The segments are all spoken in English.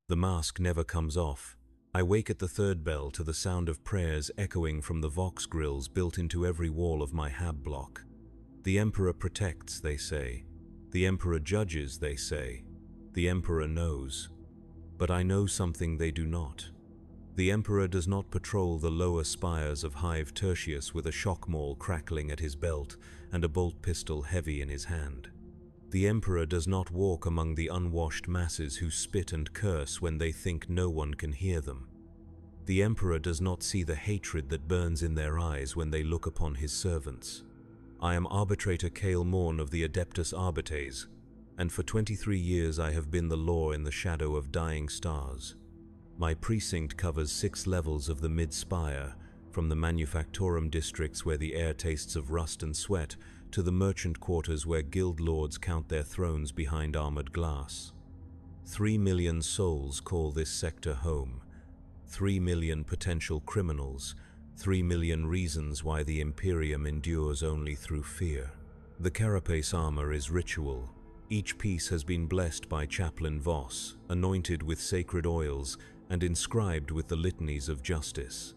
The mask never comes off. I wake at the third bell to the sound of prayers echoing from the vox grills built into every wall of my hab block. The Emperor protects, they say. The Emperor judges, they say. The Emperor knows. But I know something they do not. The Emperor does not patrol the lower spires of Hive Tertius with a shock maul crackling at his belt and a bolt pistol heavy in his hand. The Emperor does not walk among the unwashed masses who spit and curse when they think no one can hear them. The Emperor does not see the hatred that burns in their eyes when they look upon his servants. I am Arbitrator Kael Morn of the Adeptus Arbites, and for 23 years I have been the law in the shadow of dying stars. My precinct covers 6 levels of the mid-spire, from the manufactorum districts where the air tastes of rust and sweat, to the merchant quarters where guild lords count their thrones behind armored glass. 3 million souls call this sector home. 3 million potential criminals. 3 million reasons why the Imperium endures only through fear. The carapace armor is ritual. Each piece has been blessed by Chaplain Voss, anointed with sacred oils, and inscribed with the litanies of justice.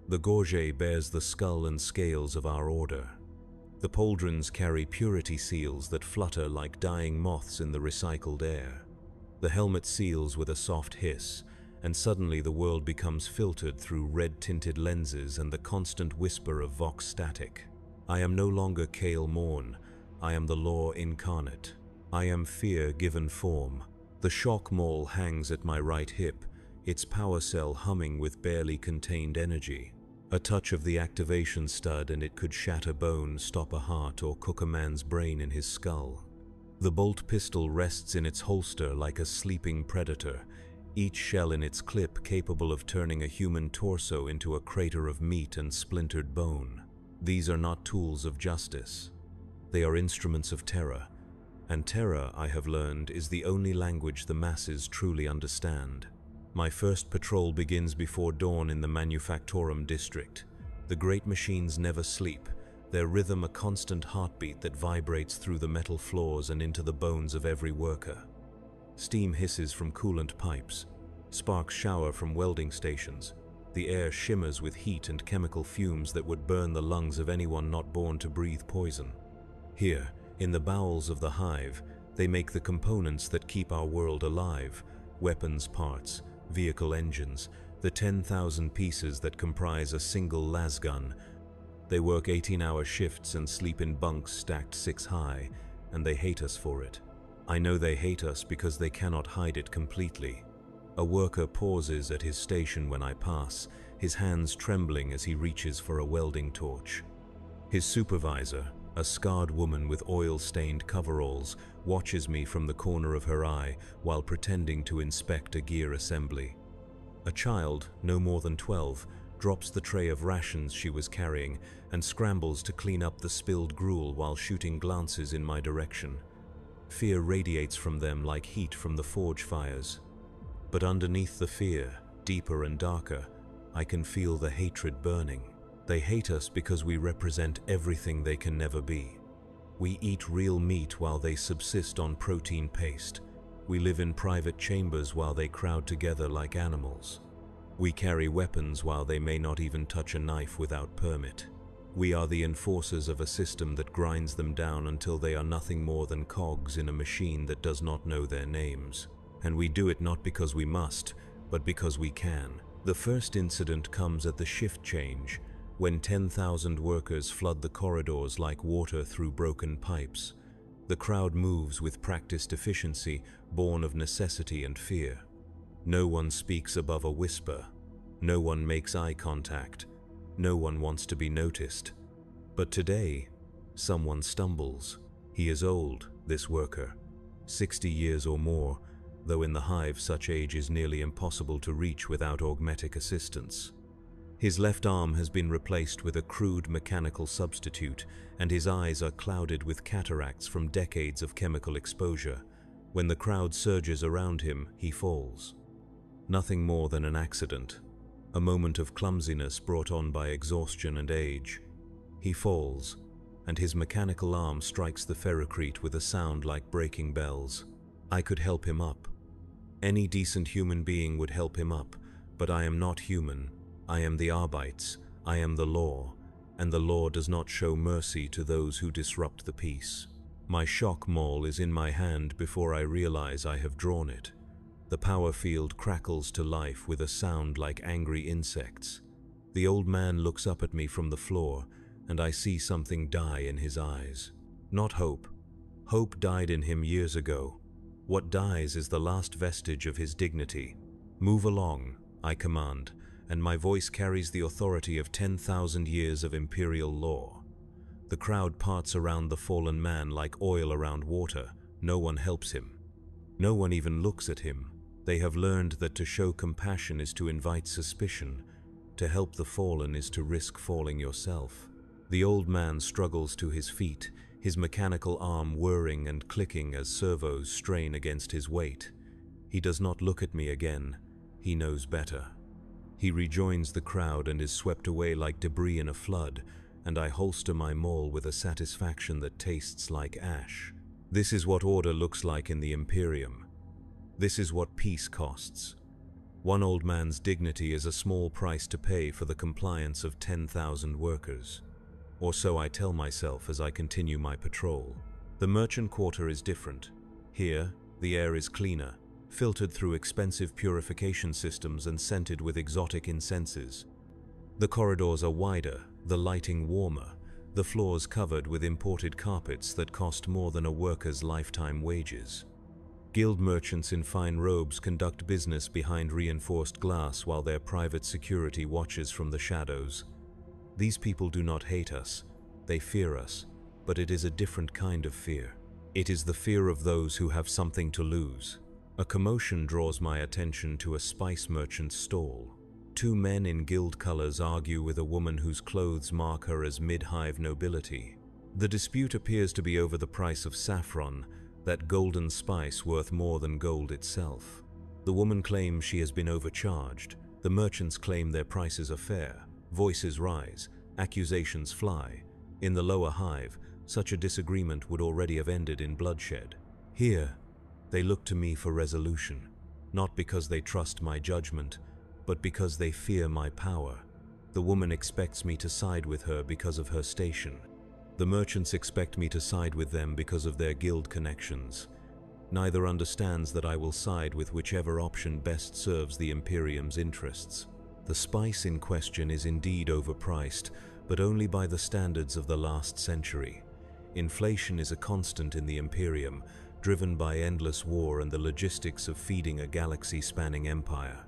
The gorget bears the skull and scales of our order. The pauldrons carry purity seals that flutter like dying moths in the recycled air. The helmet seals with a soft hiss, and suddenly the world becomes filtered through red-tinted lenses and the constant whisper of vox static. I am no longer Kael Morn. I am the law incarnate. I am fear given form. The shock maul hangs at my right hip, its power cell humming with barely contained energy. A touch of the activation stud and it could shatter bone, stop a heart, or cook a man's brain in his skull. The bolt pistol rests in its holster like a sleeping predator, each shell in its clip capable of turning a human torso into a crater of meat and splintered bone. These are not tools of justice. They are instruments of terror. And terror, I have learned, is the only language the masses truly understand. My first patrol begins before dawn in the Manufactorum district. The great machines never sleep, their rhythm a constant heartbeat that vibrates through the metal floors and into the bones of every worker. Steam hisses from coolant pipes. Sparks shower from welding stations. The air shimmers with heat and chemical fumes that would burn the lungs of anyone not born to breathe poison. Here, in the bowels of the hive, they make the components that keep our world alive: weapons parts, vehicle engines, the 10,000 pieces that comprise a single lasgun. They work 18-hour shifts and sleep in bunks stacked 6 high, and they hate us for it. I know they hate us because they cannot hide it completely. A worker pauses at his station when I pass, his hands trembling as he reaches for a welding torch. His supervisor, a scarred woman with oil-stained coveralls, watches me from the corner of her eye while pretending to inspect a gear assembly. A child, no more than 12, drops the tray of rations she was carrying and scrambles to clean up the spilled gruel while shooting glances in my direction. Fear radiates from them like heat from the forge fires. But underneath the fear, deeper and darker, I can feel the hatred burning. They hate us because we represent everything they can never be. We eat real meat while they subsist on protein paste. We live in private chambers while they crowd together like animals. We carry weapons while they may not even touch a knife without permit. We are the enforcers of a system that grinds them down until they are nothing more than cogs in a machine that does not know their names. And we do it not because we must, but because we can. The first incident comes at the shift change, when 10,000 workers flood the corridors like water through broken pipes. The crowd moves with practiced efficiency, born of necessity and fear. No one speaks above a whisper. No one makes eye contact. No one wants to be noticed. But today, someone stumbles. He is old, this worker, 60 years or more, though in the hive such age is nearly impossible to reach without augmetic assistance. His left arm has been replaced with a crude mechanical substitute, and his eyes are clouded with cataracts from decades of chemical exposure. When the crowd surges around him, he falls. Nothing more than an accident, a moment of clumsiness brought on by exhaustion and age. He falls, and his mechanical arm strikes the ferrocrete with a sound like breaking bells. I could help him up. Any decent human being would help him up, but I am not human. I am the Arbites, I am the law, and the law does not show mercy to those who disrupt the peace. My shock maul is in my hand before I realize I have drawn it. The power field crackles to life with a sound like angry insects. The old man looks up at me from the floor, and I see something die in his eyes. Not hope. Hope died in him years ago. What dies is the last vestige of his dignity. Move along, I command, and my voice carries the authority of 10,000 years of imperial law. The crowd parts around the fallen man like oil around water. No one helps him. No one even looks at him. They have learned that to show compassion is to invite suspicion. To help the fallen is to risk falling yourself. The old man struggles to his feet, his mechanical arm whirring and clicking as servos strain against his weight. He does not look at me again. He knows better. He rejoins the crowd and is swept away like debris in a flood, and I holster my maul with a satisfaction that tastes like ash. This is what order looks like in the Imperium. This is what peace costs. One old man's dignity is a small price to pay for the compliance of 10,000 workers. Or so I tell myself as I continue my patrol. The merchant quarter is different. Here, the air is cleaner, filtered through expensive purification systems and scented with exotic incenses. The corridors are wider, the lighting warmer, the floors covered with imported carpets that cost more than a worker's lifetime wages. Guild merchants in fine robes conduct business behind reinforced glass while their private security watches from the shadows. These people do not hate us, they fear us, but it is a different kind of fear. It is the fear of those who have something to lose. A commotion draws my attention to a spice merchant's stall. Two men in guild colors argue with a woman whose clothes mark her as mid-hive nobility. The dispute appears to be over the price of saffron, that golden spice worth more than gold itself. The woman claims she has been overcharged. The merchants claim their prices are fair. Voices rise, accusations fly. In the lower hive, such a disagreement would already have ended in bloodshed. Here, they look to me for resolution, not because they trust my judgment, but because they fear my power. The woman expects me to side with her because of her station. The merchants expect me to side with them because of their guild connections. Neither understands that I will side with whichever option best serves the Imperium's interests. The spice in question is indeed overpriced, but only by the standards of the last century. Inflation is a constant in the Imperium, driven by endless war and the logistics of feeding a galaxy-spanning empire.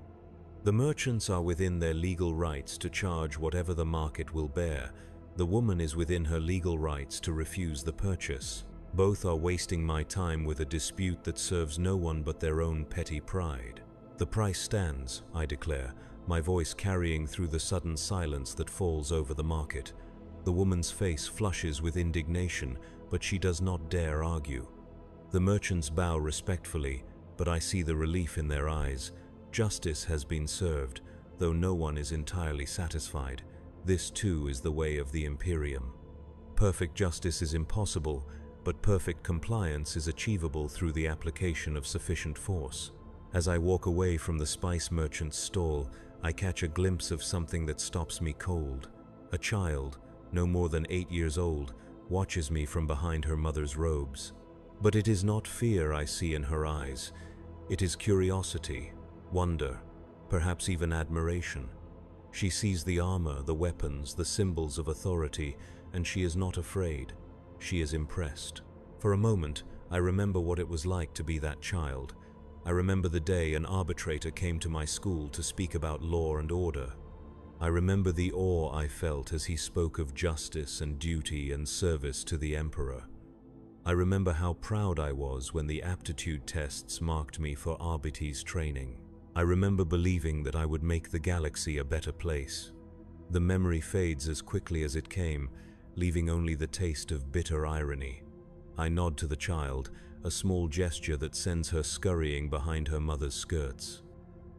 The merchants are within their legal rights to charge whatever the market will bear. The woman is within her legal rights to refuse the purchase. Both are wasting my time with a dispute that serves no one but their own petty pride. The price stands, I declare, my voice carrying through the sudden silence that falls over the market. The woman's face flushes with indignation, but she does not dare argue. The merchants bow respectfully, but I see the relief in their eyes. Justice has been served, though no one is entirely satisfied. This too is the way of the Imperium. Perfect justice is impossible, but perfect compliance is achievable through the application of sufficient force. As I walk away from the spice merchant's stall, I catch a glimpse of something that stops me cold. A child, no more than 8 years old, watches me from behind her mother's robes. But it is not fear I see in her eyes. It is curiosity, wonder, perhaps even admiration. She sees the armor, the weapons, the symbols of authority, and she is not afraid. She is impressed. For a moment, I remember what it was like to be that child. I remember the day an arbitrator came to my school to speak about law and order. I remember the awe I felt as he spoke of justice and duty and service to the Emperor. I remember how proud I was when the aptitude tests marked me for Arbites training. I remember believing that I would make the galaxy a better place. The memory fades as quickly as it came, leaving only the taste of bitter irony. I nod to the child, a small gesture that sends her scurrying behind her mother's skirts.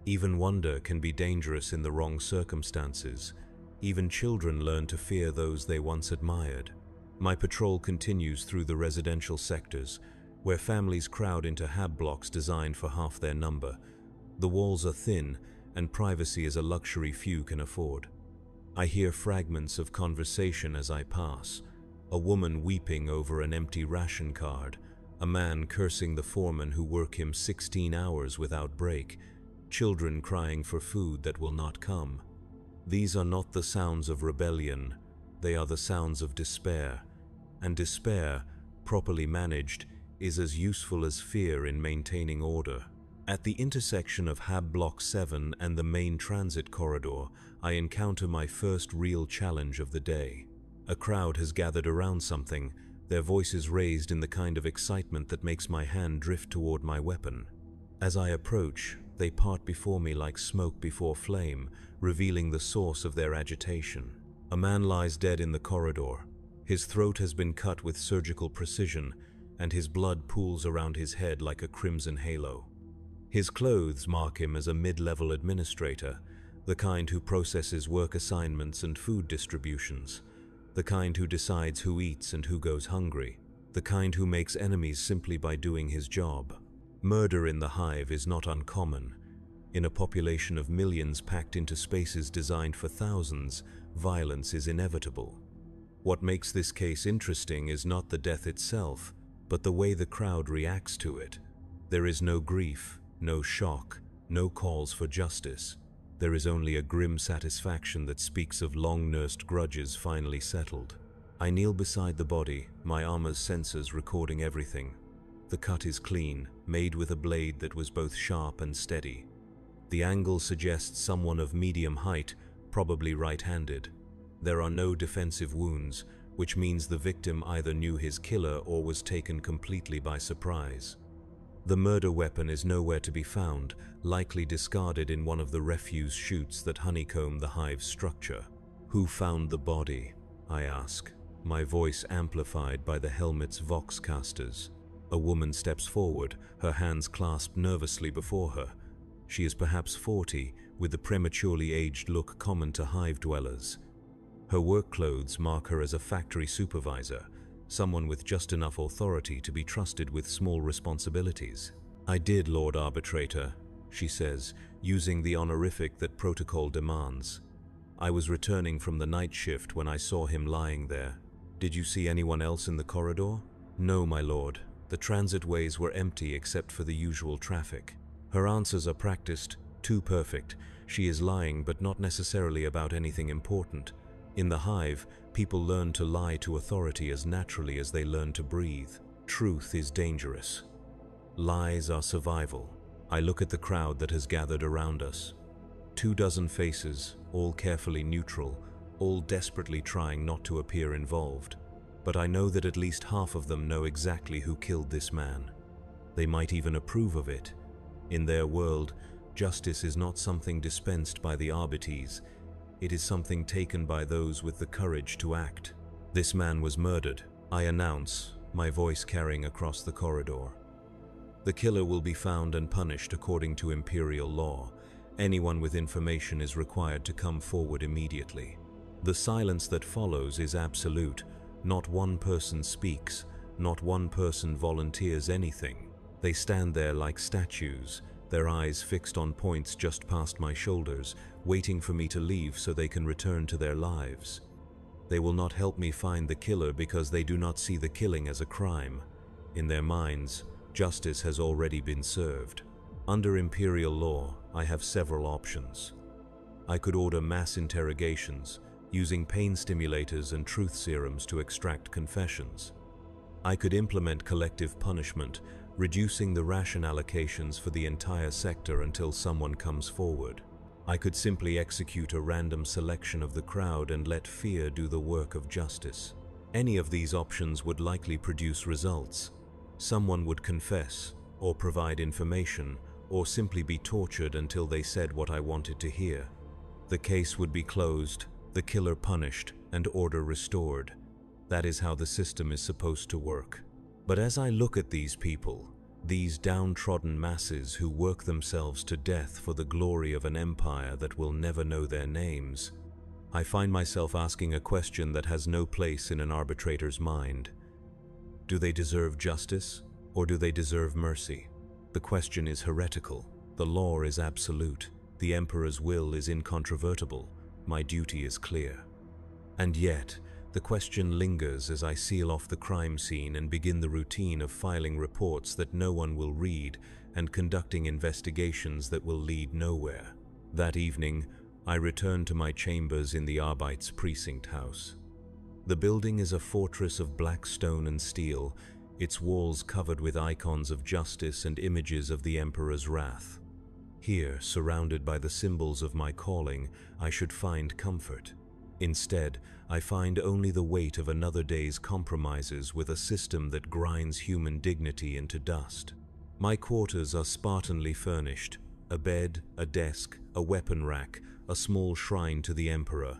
Even wonder can be dangerous in the wrong circumstances. Even children learn to fear those they once admired. My patrol continues through the residential sectors. where families crowd into hab blocks designed for half their number. The walls are thin, and privacy is a luxury few can afford. I hear fragments of conversation as I pass, a woman weeping over an empty ration card, a man cursing the foreman who work him 16 hours without break, children crying for food that will not come. These are not the sounds of rebellion, they are the sounds of despair, and despair, properly managed, is as useful as fear in maintaining order. At the intersection of Hab Block 7 and the main transit corridor, I encounter my first real challenge of the day. A crowd has gathered around something, their voices raised in the kind of excitement that makes my hand drift toward my weapon. As I approach, they part before me like smoke before flame, revealing the source of their agitation. A man lies dead in the corridor. His throat has been cut with surgical precision, and his blood pools around his head like a crimson halo. His clothes mark him as a mid-level administrator, the kind who processes work assignments and food distributions, the kind who decides who eats and who goes hungry, the kind who makes enemies simply by doing his job. Murder in the hive is not uncommon. In a population of millions packed into spaces designed for thousands, violence is inevitable. What makes this case interesting is not the death itself, but the way the crowd reacts to it. There is no grief, no shock, no calls for justice. There is only a grim satisfaction that speaks of long-nursed grudges finally settled. I kneel beside the body, my armor's sensors recording everything. The cut is clean, made with a blade that was both sharp and steady. The angle suggests someone of medium height, probably right-handed. There are no defensive wounds, which means the victim either knew his killer or was taken completely by surprise. The murder weapon is nowhere to be found, likely discarded in one of the refuse chutes that honeycomb the hive's structure. Who found the body? I ask, my voice amplified by the helmet's voxcasters. A woman steps forward, her hands clasped nervously before her. She is perhaps 40, with the prematurely aged look common to hive dwellers. Her work clothes mark her as a factory supervisor, someone with just enough authority to be trusted with small responsibilities. "I did, Lord Arbitrator," she says, using the honorific that protocol demands. "I was returning from the night shift when I saw him lying there. Did you see anyone else in the corridor?" "No, my lord. The transit ways were empty except for the usual traffic." Her answers are practiced, too perfect. She is lying, but not necessarily about anything important. In the hive, people learn to lie to authority as naturally as they learn to breathe. Truth is dangerous. Lies are survival. I look at the crowd that has gathered around us. 24 faces, all carefully neutral, all desperately trying not to appear involved. But I know that at least half of them know exactly who killed this man. They might even approve of it. In their world, justice is not something dispensed by the arbiters. It is something taken by those with the courage to act. "This man was murdered," I announce, my voice carrying across the corridor. "The killer will be found and punished according to Imperial law. Anyone with information is required to come forward immediately." The silence that follows is absolute. Not one person speaks, not one person volunteers anything. They stand there like statues, their eyes fixed on points just past my shoulders, waiting for me to leave so they can return to their lives. They will not help me find the killer because they do not see the killing as a crime. In their minds, justice has already been served. Under Imperial law, I have several options. I could order mass interrogations, using pain stimulators and truth serums to extract confessions. I could implement collective punishment, reducing the ration allocations for the entire sector until someone comes forward. I could simply execute a random selection of the crowd and let fear do the work of justice. Any of these options would likely produce results. Someone would confess, or provide information, or simply be tortured until they said what I wanted to hear. The case would be closed, the killer punished, and order restored. That is how the system is supposed to work. But as I look at these people, these downtrodden masses who work themselves to death for the glory of an empire that will never know their names, I find myself asking a question that has no place in an arbitrator's mind. Do they deserve justice? Or do they deserve mercy? The question is heretical. The law is absolute. The Emperor's will is incontrovertible. My duty is clear. And yet, the question lingers as I seal off the crime scene and begin the routine of filing reports that no one will read and conducting investigations that will lead nowhere. That evening, I return to my chambers in the Arbeits precinct house. The building is a fortress of black stone and steel, its walls covered with icons of justice and images of the Emperor's wrath. Here, surrounded by the symbols of my calling, I should find comfort. Instead, I find only the weight of another day's compromises with a system that grinds human dignity into dust. My quarters are spartanly furnished: a bed, a desk, a weapon rack, a small shrine to the Emperor.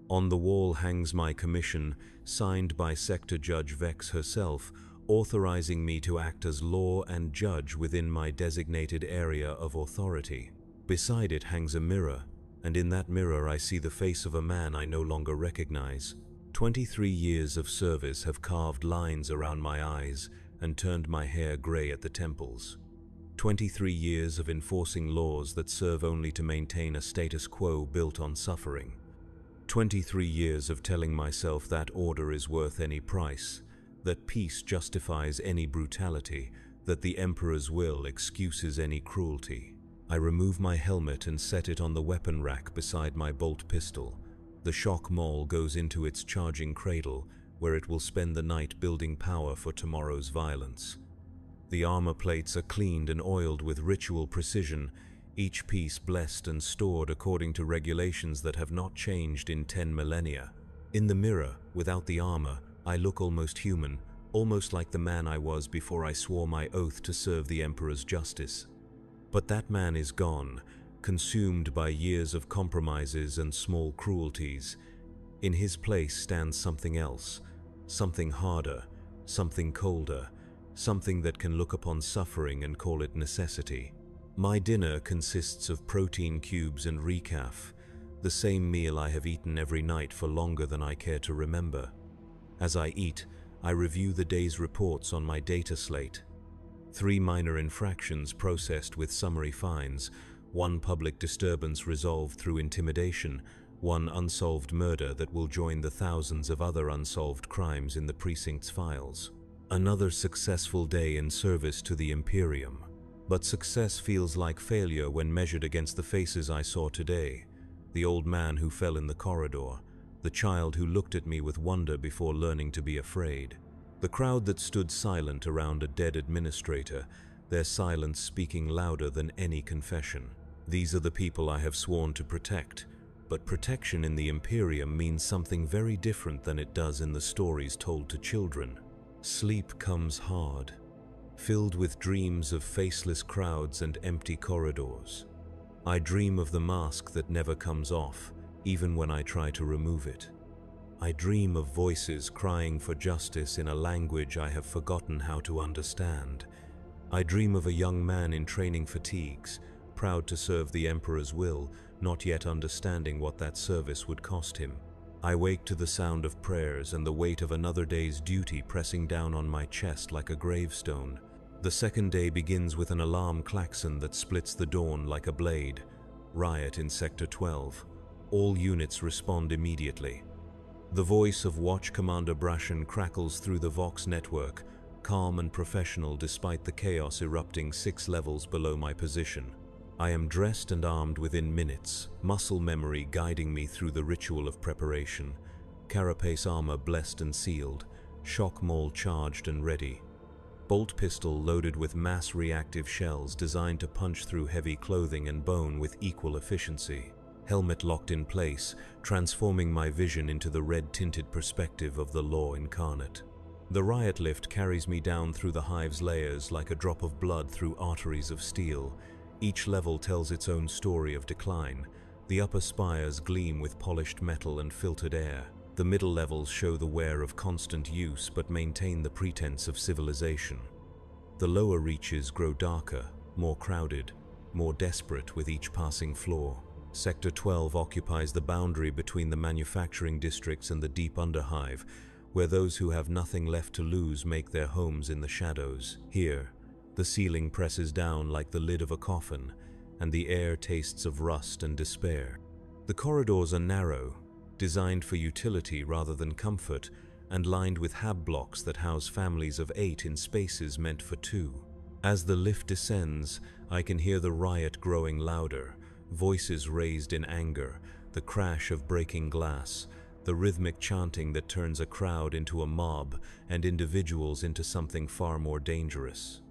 On the wall hangs my commission, signed by Sector Judge Vex herself, authorizing me to act as law and judge within my designated area of authority. Beside it hangs a mirror, and in that mirror I see the face of a man I no longer recognize. 23 years of service have carved lines around my eyes and turned my hair gray at the temples. 23 years of enforcing laws that serve only to maintain a status quo built on suffering. 23 years of telling myself that order is worth any price, that peace justifies any brutality, that the Emperor's will excuses any cruelty. I remove my helmet and set it on the weapon rack beside my bolt pistol. The shock maul goes into its charging cradle, where it will spend the night building power for tomorrow's violence. The armor plates are cleaned and oiled with ritual precision, each piece blessed and stored according to regulations that have not changed in 10 millennia. In the mirror, without the armor, I look almost human, almost like the man I was before I swore my oath to serve the Emperor's justice. But that man is gone, consumed by years of compromises and small cruelties. In his place stands something else, something harder, something colder, something that can look upon suffering and call it necessity. My dinner consists of protein cubes and recaf, the same meal I have eaten every night for longer than I care to remember. As I eat, I review the day's reports on my data slate. 3 minor infractions processed with summary fines, 1 public disturbance resolved through intimidation, 1 unsolved murder that will join the thousands of other unsolved crimes in the precinct's files. Another successful day in service to the Imperium. But success feels like failure when measured against the faces I saw today. The old man who fell in the corridor, the child who looked at me with wonder before learning to be afraid. The crowd that stood silent around a dead administrator, their silence speaking louder than any confession. These are the people I have sworn to protect, but protection in the Imperium means something very different than it does in the stories told to children. Sleep comes hard, filled with dreams of faceless crowds and empty corridors. I dream of the mask that never comes off, even when I try to remove it. I dream of voices crying for justice in a language I have forgotten how to understand. I dream of a young man in training fatigues, proud to serve the Emperor's will, not yet understanding what that service would cost him. I wake to the sound of prayers and the weight of another day's duty pressing down on my chest like a gravestone. The second day begins with an alarm klaxon that splits the dawn like a blade. Riot in Sector 12. All units respond immediately. The voice of Watch Commander Brashen crackles through the Vox network, calm and professional despite the chaos erupting 6 levels below my position. I am dressed and armed within minutes, muscle memory guiding me through the ritual of preparation. Carapace armor blessed and sealed, shock maul charged and ready. Bolt pistol loaded with mass reactive shells designed to punch through heavy clothing and bone with equal efficiency. Helmet locked in place, transforming my vision into the red-tinted perspective of the law incarnate. The riot lift carries me down through the hive's layers like a drop of blood through arteries of steel. Each level tells its own story of decline. The upper spires gleam with polished metal and filtered air. The middle levels show the wear of constant use but maintain the pretense of civilization. The lower reaches grow darker, more crowded, more desperate with each passing floor. Sector 12 occupies the boundary between the manufacturing districts and the deep underhive, where those who have nothing left to lose make their homes in the shadows. Here, the ceiling presses down like the lid of a coffin, and the air tastes of rust and despair. The corridors are narrow, designed for utility rather than comfort, and lined with hab blocks that house families of 8 in spaces meant for 2. As the lift descends, I can hear the riot growing louder, voices raised in anger, the crash of breaking glass, the rhythmic chanting that turns a crowd into a mob and individuals into something far more dangerous.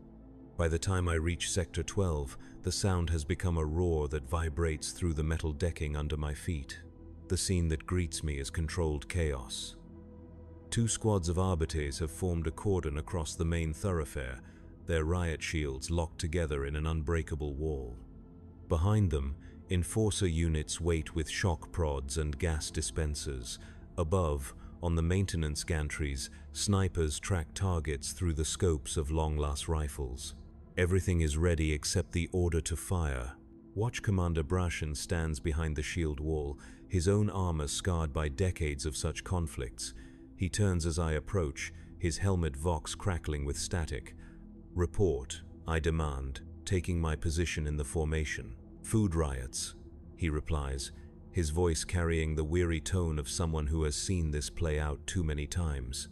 By the time I reach Sector 12, the sound has become a roar that vibrates through the metal decking under my feet. The scene that greets me is controlled chaos. 2 squads of Arbites have formed a cordon across the main thoroughfare, their riot shields locked together in an unbreakable wall. Behind them, enforcer units wait with shock prods and gas dispensers. Above, on the maintenance gantries, snipers track targets through the scopes of long-last rifles. Everything is ready except the order to fire. Watch Commander Brashen stands behind the shield wall, his own armor scarred by decades of such conflicts. He turns as I approach, his helmet vox crackling with static. "Report," I demand, taking my position in the formation. "Food riots," he replies, his voice carrying the weary tone of someone who has seen this play out too many times.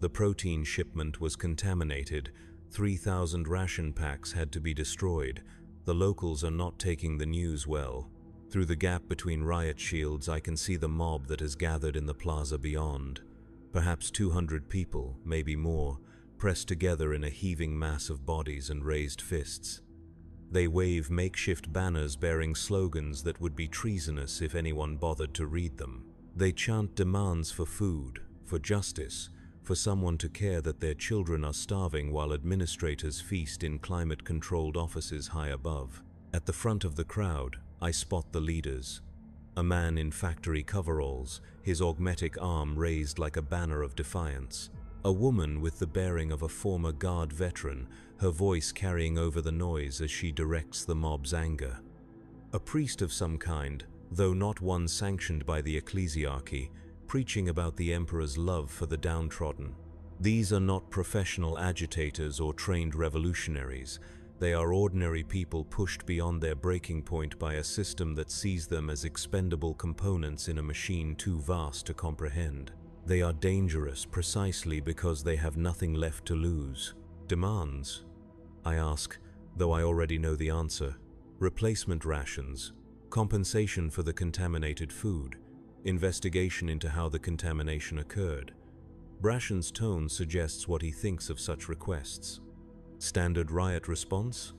The protein shipment was contaminated. 3,000 ration packs had to be destroyed. The locals are not taking the news well. Through the gap between riot shields, I can see the mob that has gathered in the plaza beyond. Perhaps 200 people, maybe more, pressed together in a heaving mass of bodies and raised fists. They wave makeshift banners bearing slogans that would be treasonous if anyone bothered to read them. They chant demands for food, for justice, for someone to care that their children are starving while administrators feast in climate-controlled offices high above. At the front of the crowd, I spot the leaders. A man in factory coveralls, his augmetic arm raised like a banner of defiance. A woman with the bearing of a former Guard veteran, her voice carrying over the noise as she directs the mob's anger. A priest of some kind, though not one sanctioned by the ecclesiarchy, preaching about the emperor's love for the downtrodden. These are not professional agitators or trained revolutionaries. They are ordinary people pushed beyond their breaking point by a system that sees them as expendable components in a machine too vast to comprehend. They are dangerous precisely because they have nothing left to lose. Demands? I ask, though I already know the answer. Replacement rations, compensation for the contaminated food, investigation into how the contamination occurred. Brashen's tone suggests what he thinks of such requests. Standard riot response?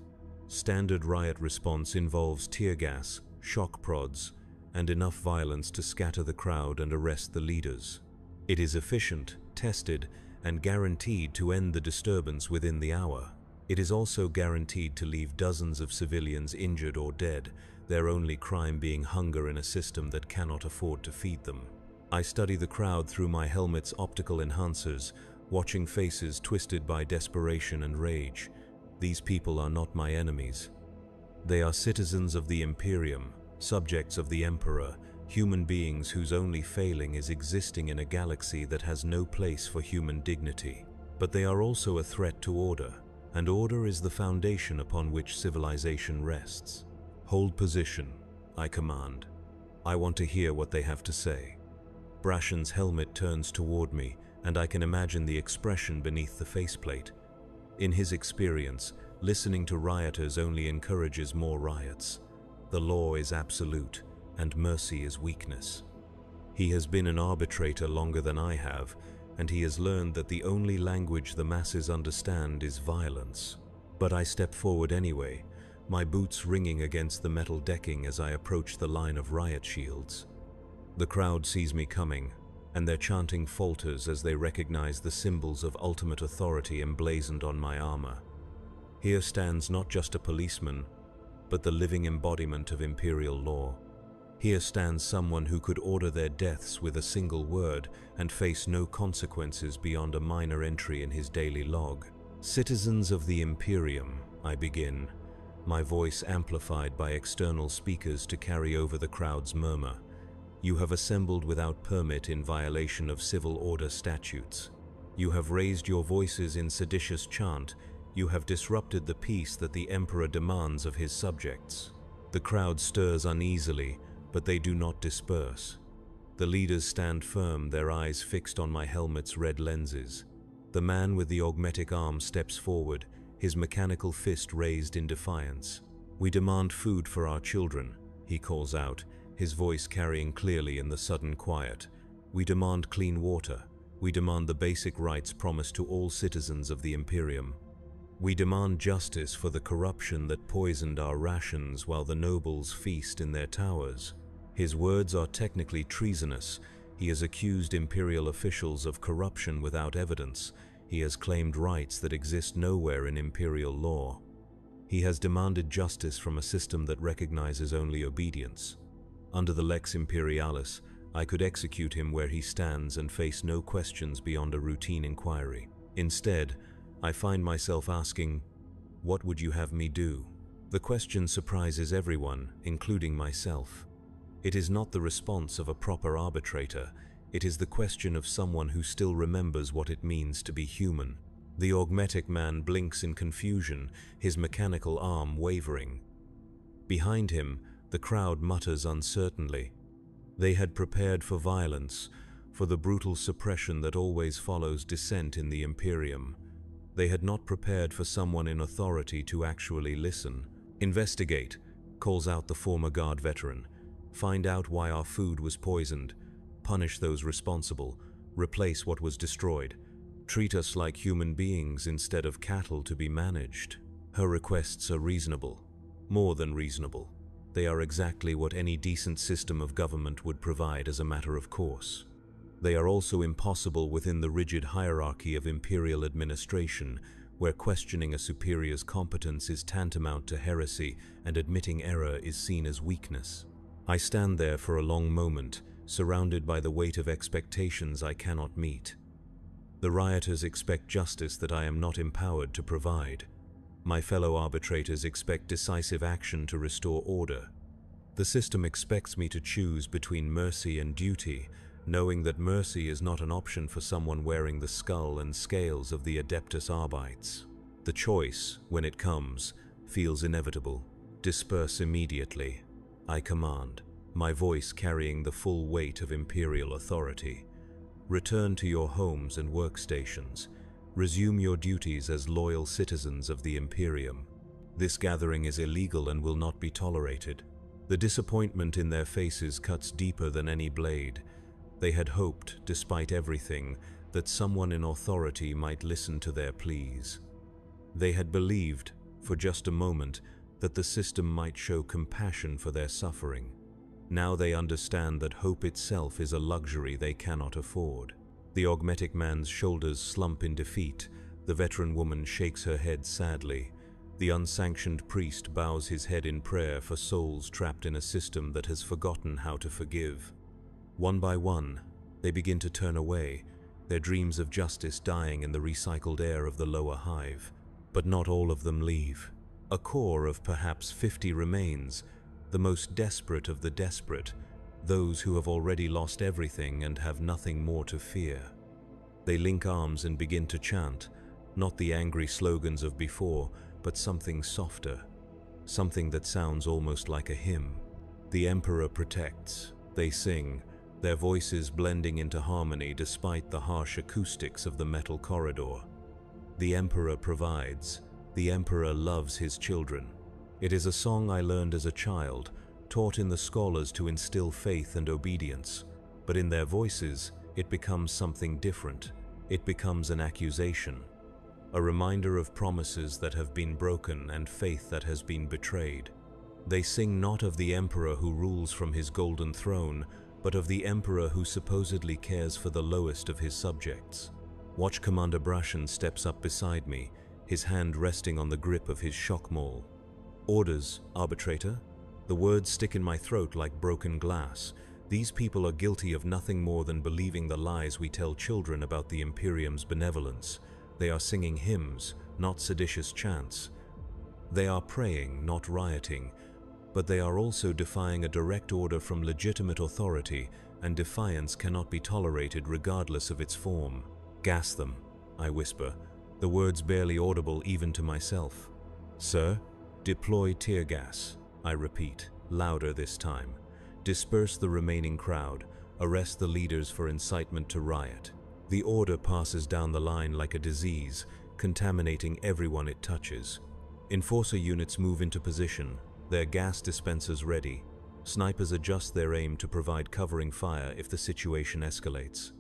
Standard riot response involves tear gas, shock prods, and enough violence to scatter the crowd and arrest the leaders. It is efficient, tested, and guaranteed to end the disturbance within the hour. It is also guaranteed to leave dozens of civilians injured or dead, their only crime being hunger in a system that cannot afford to feed them. I study the crowd through my helmet's optical enhancers, watching faces twisted by desperation and rage. These people are not my enemies. They are citizens of the Imperium, subjects of the Emperor, human beings whose only failing is existing in a galaxy that has no place for human dignity. But they are also a threat to order, and order is the foundation upon which civilization rests. Hold position, I command. I want to hear what they have to say. Brashen's helmet turns toward me, and I can imagine the expression beneath the faceplate. In his experience, listening to rioters only encourages more riots. The law is absolute, and mercy is weakness. He has been an arbitrator longer than I have, and he has learned that the only language the masses understand is violence. But I step forward anyway, my boots ringing against the metal decking as I approach the line of riot shields. The crowd sees me coming, and their chanting falters as they recognize the symbols of ultimate authority emblazoned on my armor. Here stands not just a policeman, but the living embodiment of imperial law. Here stands someone who could order their deaths with a single word and face no consequences beyond a minor entry in his daily log. Citizens of the Imperium, I begin, my voice amplified by external speakers to carry over the crowd's murmur. You have assembled without permit in violation of civil order statutes. You have raised your voices in seditious chant. You have disrupted the peace that the Emperor demands of his subjects. The crowd stirs uneasily, but they do not disperse. The leaders stand firm, their eyes fixed on my helmet's red lenses. The man with the augmetic arm steps forward, his mechanical fist raised in defiance. "We demand food for our children," he calls out, his voice carrying clearly in the sudden quiet. "We demand clean water. We demand the basic rights promised to all citizens of the Imperium. We demand justice for the corruption that poisoned our rations while the nobles feast in their towers." His words are technically treasonous. He has accused imperial officials of corruption without evidence. He has claimed rights that exist nowhere in imperial law. He has demanded justice from a system that recognizes only obedience. Under the Lex Imperialis, I could execute him where he stands and face no questions beyond a routine inquiry. Instead, I find myself asking, "What would you have me do?" The question surprises everyone, including myself. It is not the response of a proper arbitrator. It is the question of someone who still remembers what it means to be human. The augmetic man blinks in confusion, his mechanical arm wavering. Behind him, the crowd mutters uncertainly. They had prepared for violence, for the brutal suppression that always follows dissent in the Imperium. They had not prepared for someone in authority to actually listen. "Investigate," calls out the former guard veteran. "Find out why our food was poisoned. Punish those responsible. Replace what was destroyed. Treat us like human beings instead of cattle to be managed." Her requests are reasonable. More than reasonable. They are exactly what any decent system of government would provide as a matter of course. They are also impossible within the rigid hierarchy of imperial administration, where questioning a superior's competence is tantamount to heresy and admitting error is seen as weakness. I stand there for a long moment, surrounded by the weight of expectations I cannot meet. The rioters expect justice that I am not empowered to provide. My fellow arbitrators expect decisive action to restore order. The system expects me to choose between mercy and duty, knowing that mercy is not an option for someone wearing the skull and scales of the Adeptus Arbites. The choice, when it comes, feels inevitable. Disperse immediately, I command, my voice carrying the full weight of imperial authority. Return to your homes and workstations. Resume your duties as loyal citizens of the Imperium. This gathering is illegal and will not be tolerated. The disappointment in their faces cuts deeper than any blade. They had hoped, despite everything, that someone in authority might listen to their pleas. They had believed, for just a moment, that the system might show compassion for their suffering. Now they understand that hope itself is a luxury they cannot afford. The augmetic man's shoulders slump in defeat. The veteran woman shakes her head sadly. The unsanctioned priest bows his head in prayer for souls trapped in a system that has forgotten how to forgive. One by one, they begin to turn away, their dreams of justice dying in the recycled air of the lower hive. But not all of them leave. A core of perhaps 50 remains, the most desperate of the desperate, those who have already lost everything and have nothing more to fear. They link arms and begin to chant, not the angry slogans of before, but something softer, something that sounds almost like a hymn. The Emperor protects, they sing, their voices blending into harmony despite the harsh acoustics of the metal corridor. The Emperor provides, the Emperor loves his children. It is a song I learned as a child, taught in the scholars to instill faith and obedience, but in their voices, it becomes something different. It becomes an accusation, a reminder of promises that have been broken and faith that has been betrayed. They sing not of the Emperor who rules from his golden throne, but of the Emperor who supposedly cares for the lowest of his subjects. Watch Commander Brashen steps up beside me, his hand resting on the grip of his shock maul. "Orders, arbitrator?" The words stick in my throat like broken glass. These people are guilty of nothing more than believing the lies we tell children about the Imperium's benevolence. They are singing hymns, not seditious chants. They are praying, not rioting. but they are also defying a direct order from legitimate authority, and defiance cannot be tolerated regardless of its form. "Gas them," I whisper, the words barely audible even to myself. "Sir, deploy tear gas," I repeat, louder this time. "Disperse the remaining crowd. Arrest the leaders for incitement to riot." The order passes down the line like a disease, contaminating everyone it touches. Enforcer units move into position, their gas dispensers ready. Snipers adjust their aim to provide covering fire if the situation escalates.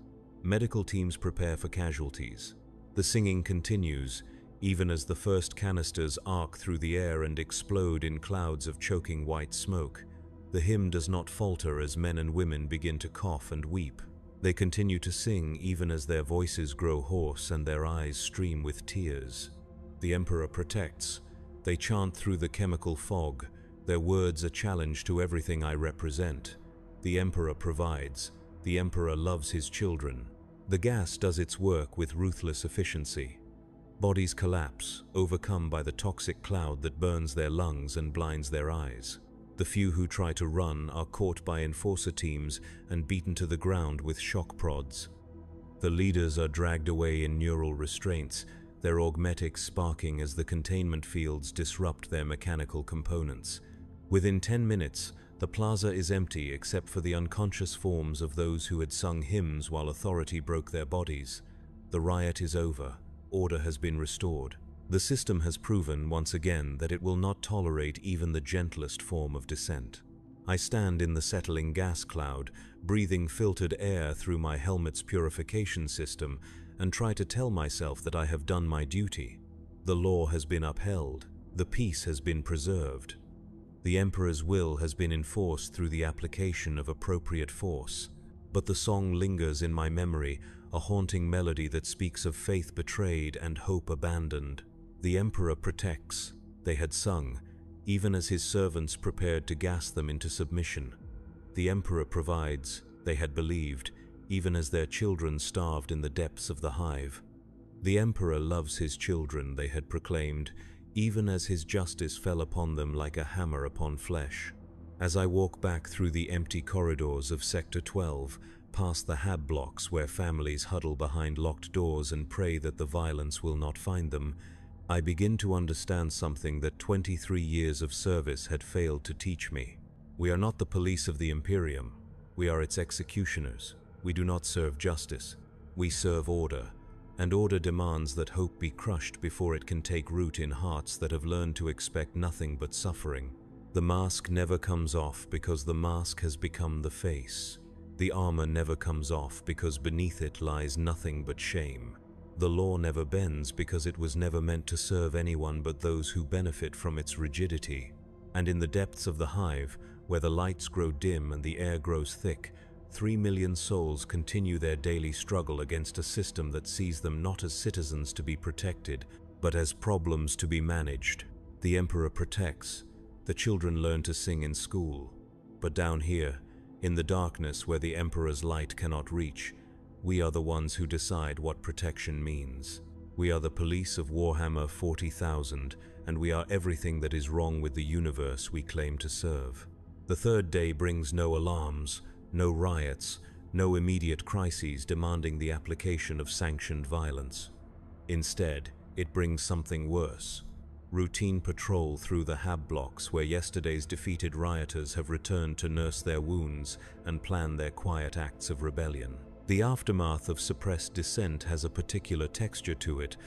Medical teams prepare for casualties. The singing continues, even as the first canisters arc through the air and explode in clouds of choking white smoke. The hymn does not falter as men and women begin to cough and weep. They continue to sing even as their voices grow hoarse and their eyes stream with tears. The Emperor protects. They chant through the chemical fog, their words a challenge to everything I represent. The Emperor provides. The Emperor loves his children. The gas does its work with ruthless efficiency. Bodies collapse, overcome by the toxic cloud that burns their lungs and blinds their eyes. The few who try to run are caught by enforcer teams and beaten to the ground with shock prods. The leaders are dragged away in neural restraints, their augmetics sparking as the containment fields disrupt their mechanical components. Within 10 minutes, the plaza is empty except for the unconscious forms of those who had sung hymns while authority broke their bodies. The riot is over. Order has been restored. The system has proven once again that it will not tolerate even the gentlest form of dissent. I stand in the settling gas cloud, breathing filtered air through my helmet's purification system, and try to tell myself that I have done my duty. The law has been upheld. The peace has been preserved. The Emperor's will has been enforced through the application of appropriate force. But the song lingers in my memory, a haunting melody that speaks of faith betrayed and hope abandoned. The Emperor protects, they had sung, even as his servants prepared to gas them into submission. The Emperor provides, they had believed, even as their children starved in the depths of the hive. The Emperor loves his children, they had proclaimed, even as his justice fell upon them like a hammer upon flesh. As I walk back through the empty corridors of Sector 12, past the hab blocks where families huddle behind locked doors and pray that the violence will not find them, I begin to understand something that 23 years of service had failed to teach me. We are not the police of the Imperium. We are its executioners. We do not serve justice. We serve order, and order demands that hope be crushed before it can take root in hearts that have learned to expect nothing but suffering. The mask never comes off because the mask has become the face. The armor never comes off because beneath it lies nothing but shame. The law never bends because it was never meant to serve anyone but those who benefit from its rigidity. And in the depths of the hive, where the lights grow dim and the air grows thick, 3 million souls continue their daily struggle against a system that sees them not as citizens to be protected, but as problems to be managed. The Emperor protects. The children learn to sing in school. But down here, in the darkness where the Emperor's light cannot reach, we are the ones who decide what protection means. We are the police of Warhammer 40,000, and we are everything that is wrong with the universe we claim to serve. The third day brings no alarms, no riots, no immediate crises demanding the application of sanctioned violence. Instead, it brings something worse. Routine patrol through the hab blocks where yesterday's defeated rioters have returned to nurse their wounds and plan their quiet acts of rebellion. The aftermath of suppressed dissent has a particular texture to it,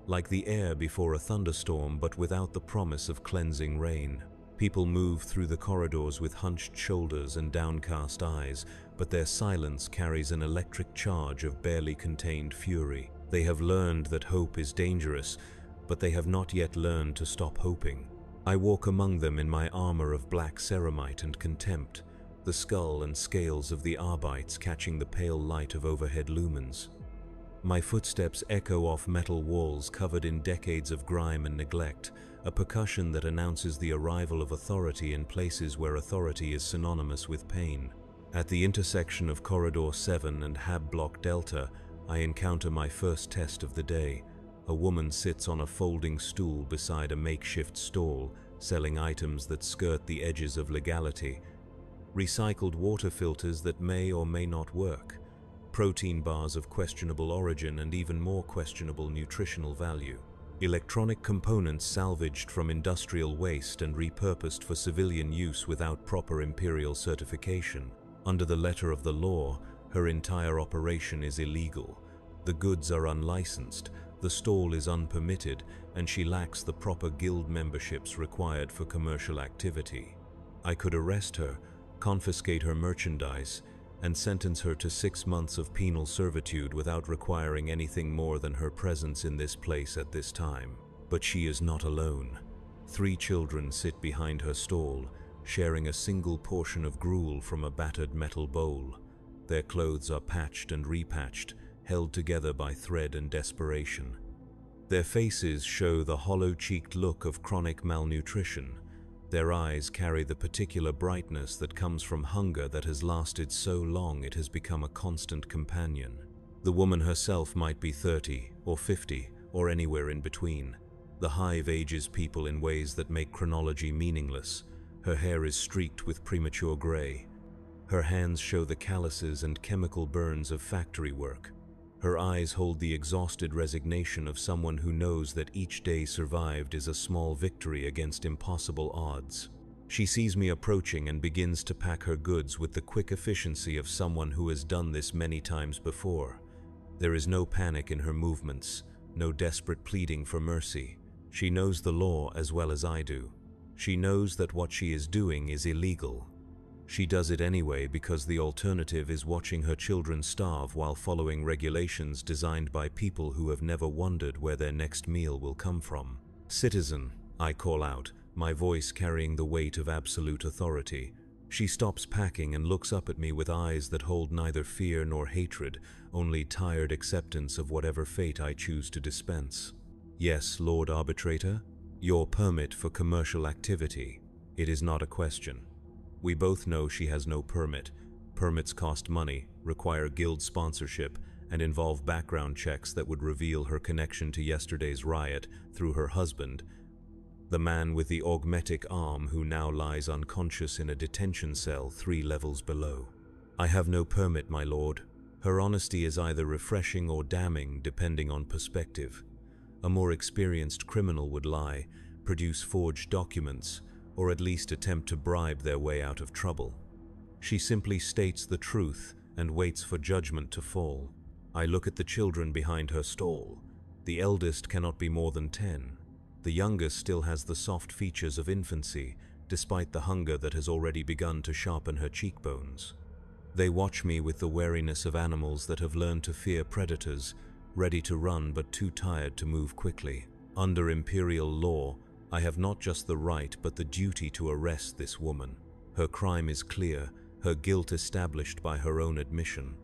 like the air before a thunderstorm but without the promise of cleansing rain. People move through the corridors with hunched shoulders and downcast eyes, but their silence carries an electric charge of barely contained fury. They have learned that hope is dangerous, but they have not yet learned to stop hoping. I walk among them in my armor of black ceramite and contempt, the skull and scales of the arbites catching the pale light of overhead lumens. My footsteps echo off metal walls covered in decades of grime and neglect, a percussion that announces the arrival of authority in places where authority is synonymous with pain. At the intersection of Corridor 7 and Hab Block Delta, I encounter my first test of the day. A woman sits on a folding stool beside a makeshift stall, selling items that skirt the edges of legality, recycled water filters that may or may not work, protein bars of questionable origin and even more questionable nutritional value, electronic components salvaged from industrial waste and repurposed for civilian use without proper imperial certification. Under the letter of the law, her entire operation is illegal. The goods are unlicensed, the stall is unpermitted, and she lacks the proper guild memberships required for commercial activity. I could arrest her, confiscate her merchandise, and sentence her to 6 months of penal servitude without requiring anything more than her presence in this place at this time. But she is not alone. 3 children sit behind her stall, sharing a single portion of gruel from a battered metal bowl. Their clothes are patched and repatched, held together by thread and desperation. Their faces show the hollow-cheeked look of chronic malnutrition. Their eyes carry the particular brightness that comes from hunger that has lasted so long it has become a constant companion. The woman herself might be 30 or 50 or anywhere in between. The hive ages people in ways that make chronology meaningless. Her hair is streaked with premature gray. Her hands show the calluses and chemical burns of factory work. Her eyes hold the exhausted resignation of someone who knows that each day survived is a small victory against impossible odds. She sees me approaching and begins to pack her goods with the quick efficiency of someone who has done this many times before. There is no panic in her movements, no desperate pleading for mercy. She knows the law as well as I do. She knows that what she is doing is illegal. She does it anyway because the alternative is watching her children starve while following regulations designed by people who have never wondered where their next meal will come from. "Citizen," I call out, my voice carrying the weight of absolute authority. She stops packing and looks up at me with eyes that hold neither fear nor hatred, only tired acceptance of whatever fate I choose to dispense. "Yes, Lord Arbitrator, your permit for commercial activity. It is not a question." We both know she has no permit. Permits cost money, require guild sponsorship, and involve background checks that would reveal her connection to yesterday's riot through her husband, the man with the augmetic arm who now lies unconscious in a detention cell 3 levels below. "I have no permit, my lord." Her honesty is either refreshing or damning, depending on perspective. A more experienced criminal would lie, produce forged documents, or at least attempt to bribe their way out of trouble. She simply states the truth and waits for judgment to fall. I look at the children behind her stall. The eldest cannot be more than 10. The youngest still has the soft features of infancy, despite the hunger that has already begun to sharpen her cheekbones. They watch me with the wariness of animals that have learned to fear predators, ready to run but too tired to move quickly. Under imperial law, I have not just the right but the duty to arrest this woman. Her crime is clear, her guilt established by her own admission.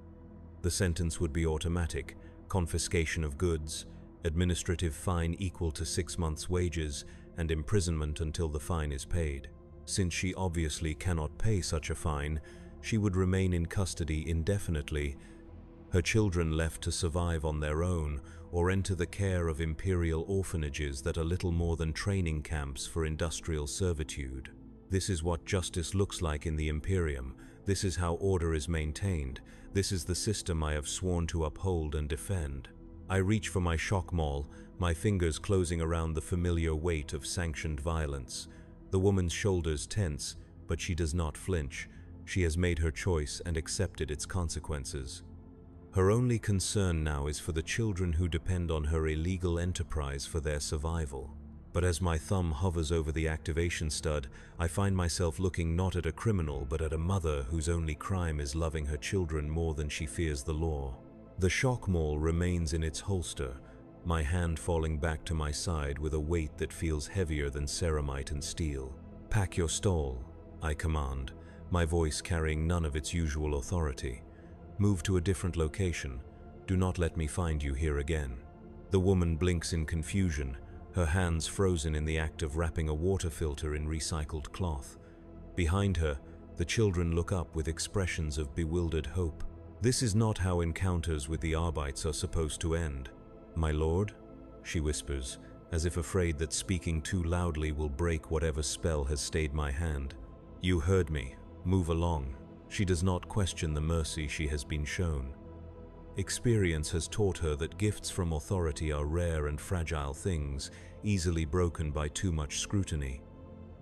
The sentence would be automatic: confiscation of goods, administrative fine equal to 6 months' wages, and imprisonment until the fine is paid. Since she obviously cannot pay such a fine, she would remain in custody indefinitely, her children left to survive on their own or enter the care of imperial orphanages that are little more than training camps for industrial servitude. This is what justice looks like in the Imperium. This is how order is maintained. This is the system I have sworn to uphold and defend. I reach for my shock maul, my fingers closing around the familiar weight of sanctioned violence. The woman's shoulders tense, but she does not flinch. She has made her choice and accepted its consequences. Her only concern now is for the children who depend on her illegal enterprise for their survival. But as my thumb hovers over the activation stud, I find myself looking not at a criminal but at a mother whose only crime is loving her children more than she fears the law. The shock maul remains in its holster, my hand falling back to my side with a weight that feels heavier than ceramite and steel. "Pack your stall," I command, my voice carrying none of its usual authority. "Move to a different location. Do not let me find you here again." The woman blinks in confusion, her hands frozen in the act of wrapping a water filter in recycled cloth. Behind her, the children look up with expressions of bewildered hope. This is not how encounters with the Arbites are supposed to end. "My lord," she whispers, as if afraid that speaking too loudly will break whatever spell has stayed my hand. "You heard me. Move along." She does not question the mercy she has been shown. Experience has taught her that gifts from authority are rare and fragile things, easily broken by too much scrutiny.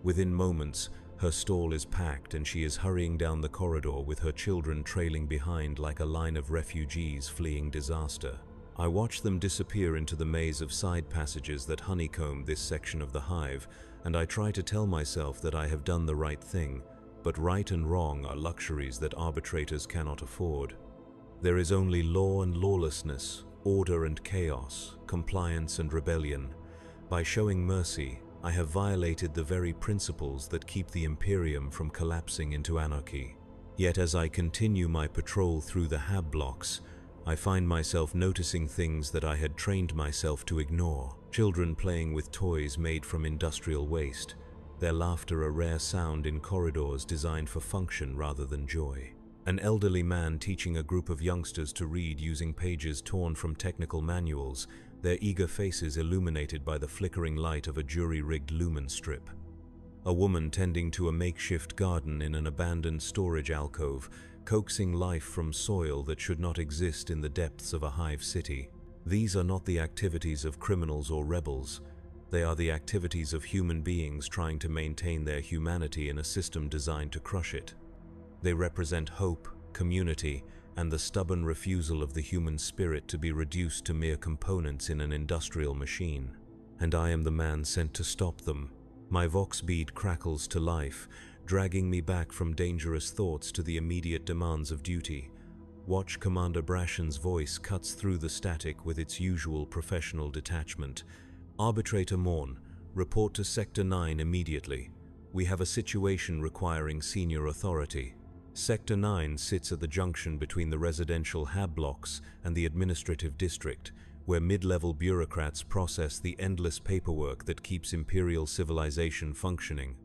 Within moments, her stall is packed and she is hurrying down the corridor with her children trailing behind like a line of refugees fleeing disaster. I watch them disappear into the maze of side passages that honeycomb this section of the hive, and I try to tell myself that I have done the right thing, but right and wrong are luxuries that arbitrators cannot afford. There is only law and lawlessness, order and chaos, compliance and rebellion. By showing mercy, I have violated the very principles that keep the Imperium from collapsing into anarchy. Yet as I continue my patrol through the hab blocks, I find myself noticing things that I had trained myself to ignore. Children playing with toys made from industrial waste, their laughter a rare sound in corridors designed for function rather than joy. An elderly man teaching a group of youngsters to read using pages torn from technical manuals, their eager faces illuminated by the flickering light of a jury-rigged lumen strip. A woman tending to a makeshift garden in an abandoned storage alcove, coaxing life from soil that should not exist in the depths of a hive city. These are not the activities of criminals or rebels. They are the activities of human beings trying to maintain their humanity in a system designed to crush it. They represent hope, community, and the stubborn refusal of the human spirit to be reduced to mere components in an industrial machine. And I am the man sent to stop them. My vox bead crackles to life, dragging me back from dangerous thoughts to the immediate demands of duty. Watch Commander Brashen's voice cuts through the static with its usual professional detachment. "Arbitrator Morn, report to Sector 9 immediately. We have a situation requiring senior authority." Sector 9 sits at the junction between the residential hab blocks and the administrative district, where mid-level bureaucrats process the endless paperwork that keeps imperial civilization functioning.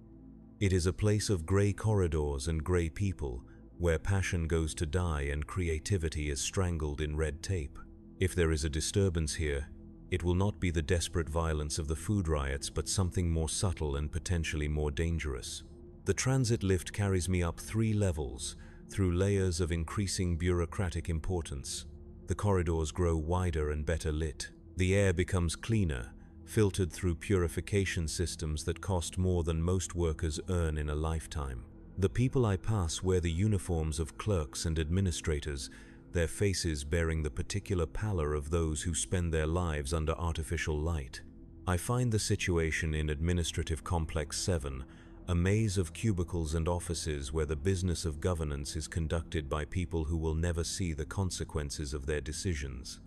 It is a place of grey corridors and grey people, where passion goes to die and creativity is strangled in red tape. If there is a disturbance here, it will not be the desperate violence of the food riots, but something more subtle and potentially more dangerous. The transit lift carries me up 3 levels, through layers of increasing bureaucratic importance. The corridors grow wider and better lit. The air becomes cleaner, filtered through purification systems that cost more than most workers earn in a lifetime. The people I pass wear the uniforms of clerks and administrators, their faces bearing the particular pallor of those who spend their lives under artificial light. I find the situation in Administrative Complex 7, a maze of cubicles and offices where the business of governance is conducted by people who will never see the consequences of their decisions.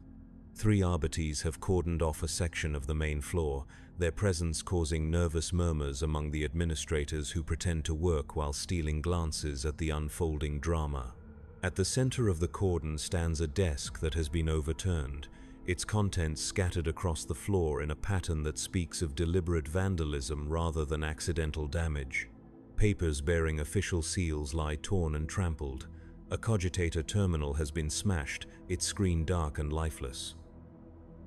3 arbites have cordoned off a section of the main floor, their presence causing nervous murmurs among the administrators who pretend to work while stealing glances at the unfolding drama. At the center of the cordon stands a desk that has been overturned, its contents scattered across the floor in a pattern that speaks of deliberate vandalism rather than accidental damage. Papers bearing official seals lie torn and trampled. A cogitator terminal has been smashed, its screen dark and lifeless.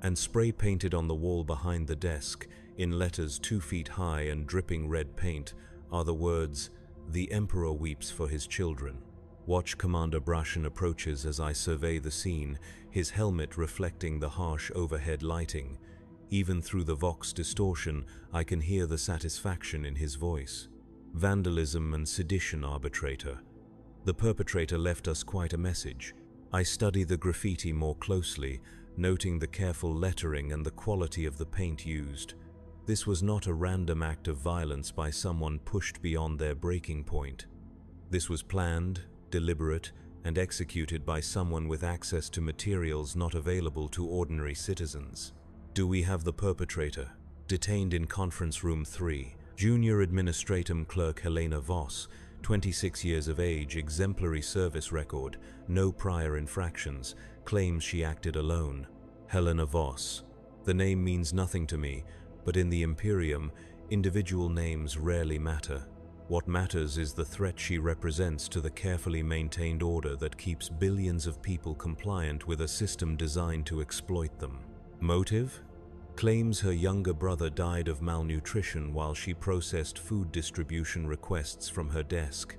And spray painted on the wall behind the desk, in letters 2 feet high and dripping red paint, are the words, "The Emperor weeps for his children." Watch Commander Brashen approaches as I survey the scene, his helmet reflecting the harsh overhead lighting. Even through the vox distortion, I can hear the satisfaction in his voice. "Vandalism and sedition, arbitrator. The perpetrator left us quite a message." I study the graffiti more closely, noting the careful lettering and the quality of the paint used. This was not a random act of violence by someone pushed beyond their breaking point. This was planned, deliberate, and executed by someone with access to materials not available to ordinary citizens. Do we have the perpetrator? Detained in Conference Room 3, Junior Administratum Clerk Helena Voss, 26 years of age, exemplary service record, no prior infractions, claims she acted alone. Helena Voss. The name means nothing to me, but in the Imperium, individual names rarely matter. What matters is the threat she represents to the carefully maintained order that keeps billions of people compliant with a system designed to exploit them. Motive? claims her younger brother died of malnutrition while she processed food distribution requests from her desk,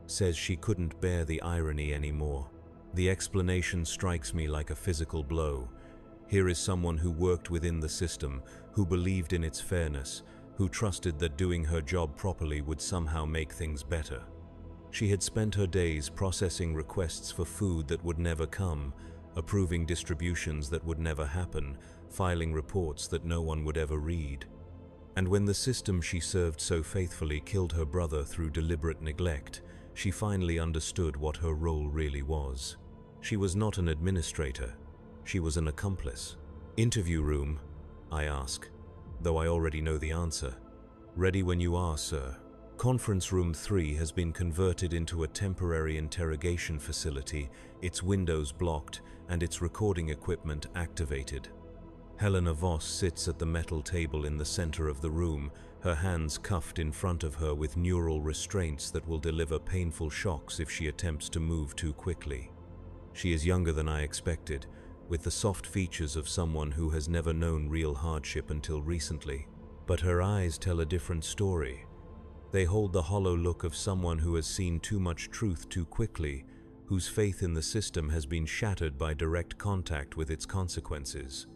says she couldn't bear the irony anymore. The explanation strikes me like a physical blow. Here is someone who worked within the system, who believed in its fairness, who trusted that doing her job properly would somehow make things better. She had spent her days processing requests for food that would never come, approving distributions that would never happen, filing reports that no one would ever read. And when the system she served so faithfully killed her brother through deliberate neglect, she finally understood what her role really was. She was not an administrator. She was an accomplice. "Interview room?" I ask, though I already know the answer. "Ready when you are, sir." Conference room 3 has been converted into a temporary interrogation facility, its windows blocked and its recording equipment activated. Helena Voss sits at the metal table in the center of the room, her hands cuffed in front of her with neural restraints that will deliver painful shocks if she attempts to move too quickly. She is younger than I expected, with the soft features of someone who has never known real hardship until recently. But her eyes tell a different story. They hold the hollow look of someone who has seen too much truth too quickly, whose faith in the system has been shattered by direct contact with its consequences.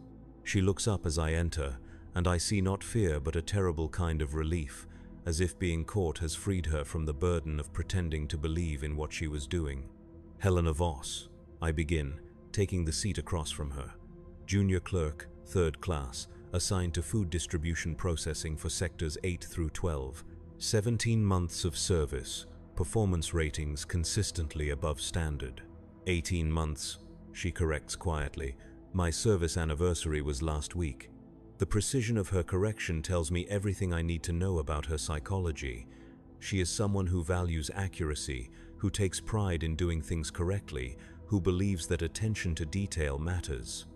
She looks up as I enter, and I see not fear but a terrible kind of relief, as if being caught has freed her from the burden of pretending to believe in what she was doing. "Helena Voss," I begin, taking the seat across from her. "Junior clerk, 3rd class, assigned to food distribution processing for sectors 8 through 12. 17 months of service, performance ratings consistently above standard." 18 months, she corrects quietly. "My service anniversary was last week." The precision of her correction tells me everything I need to know about her psychology. She is someone who values accuracy, who takes pride in doing things correctly, who believes that attention to detail matters.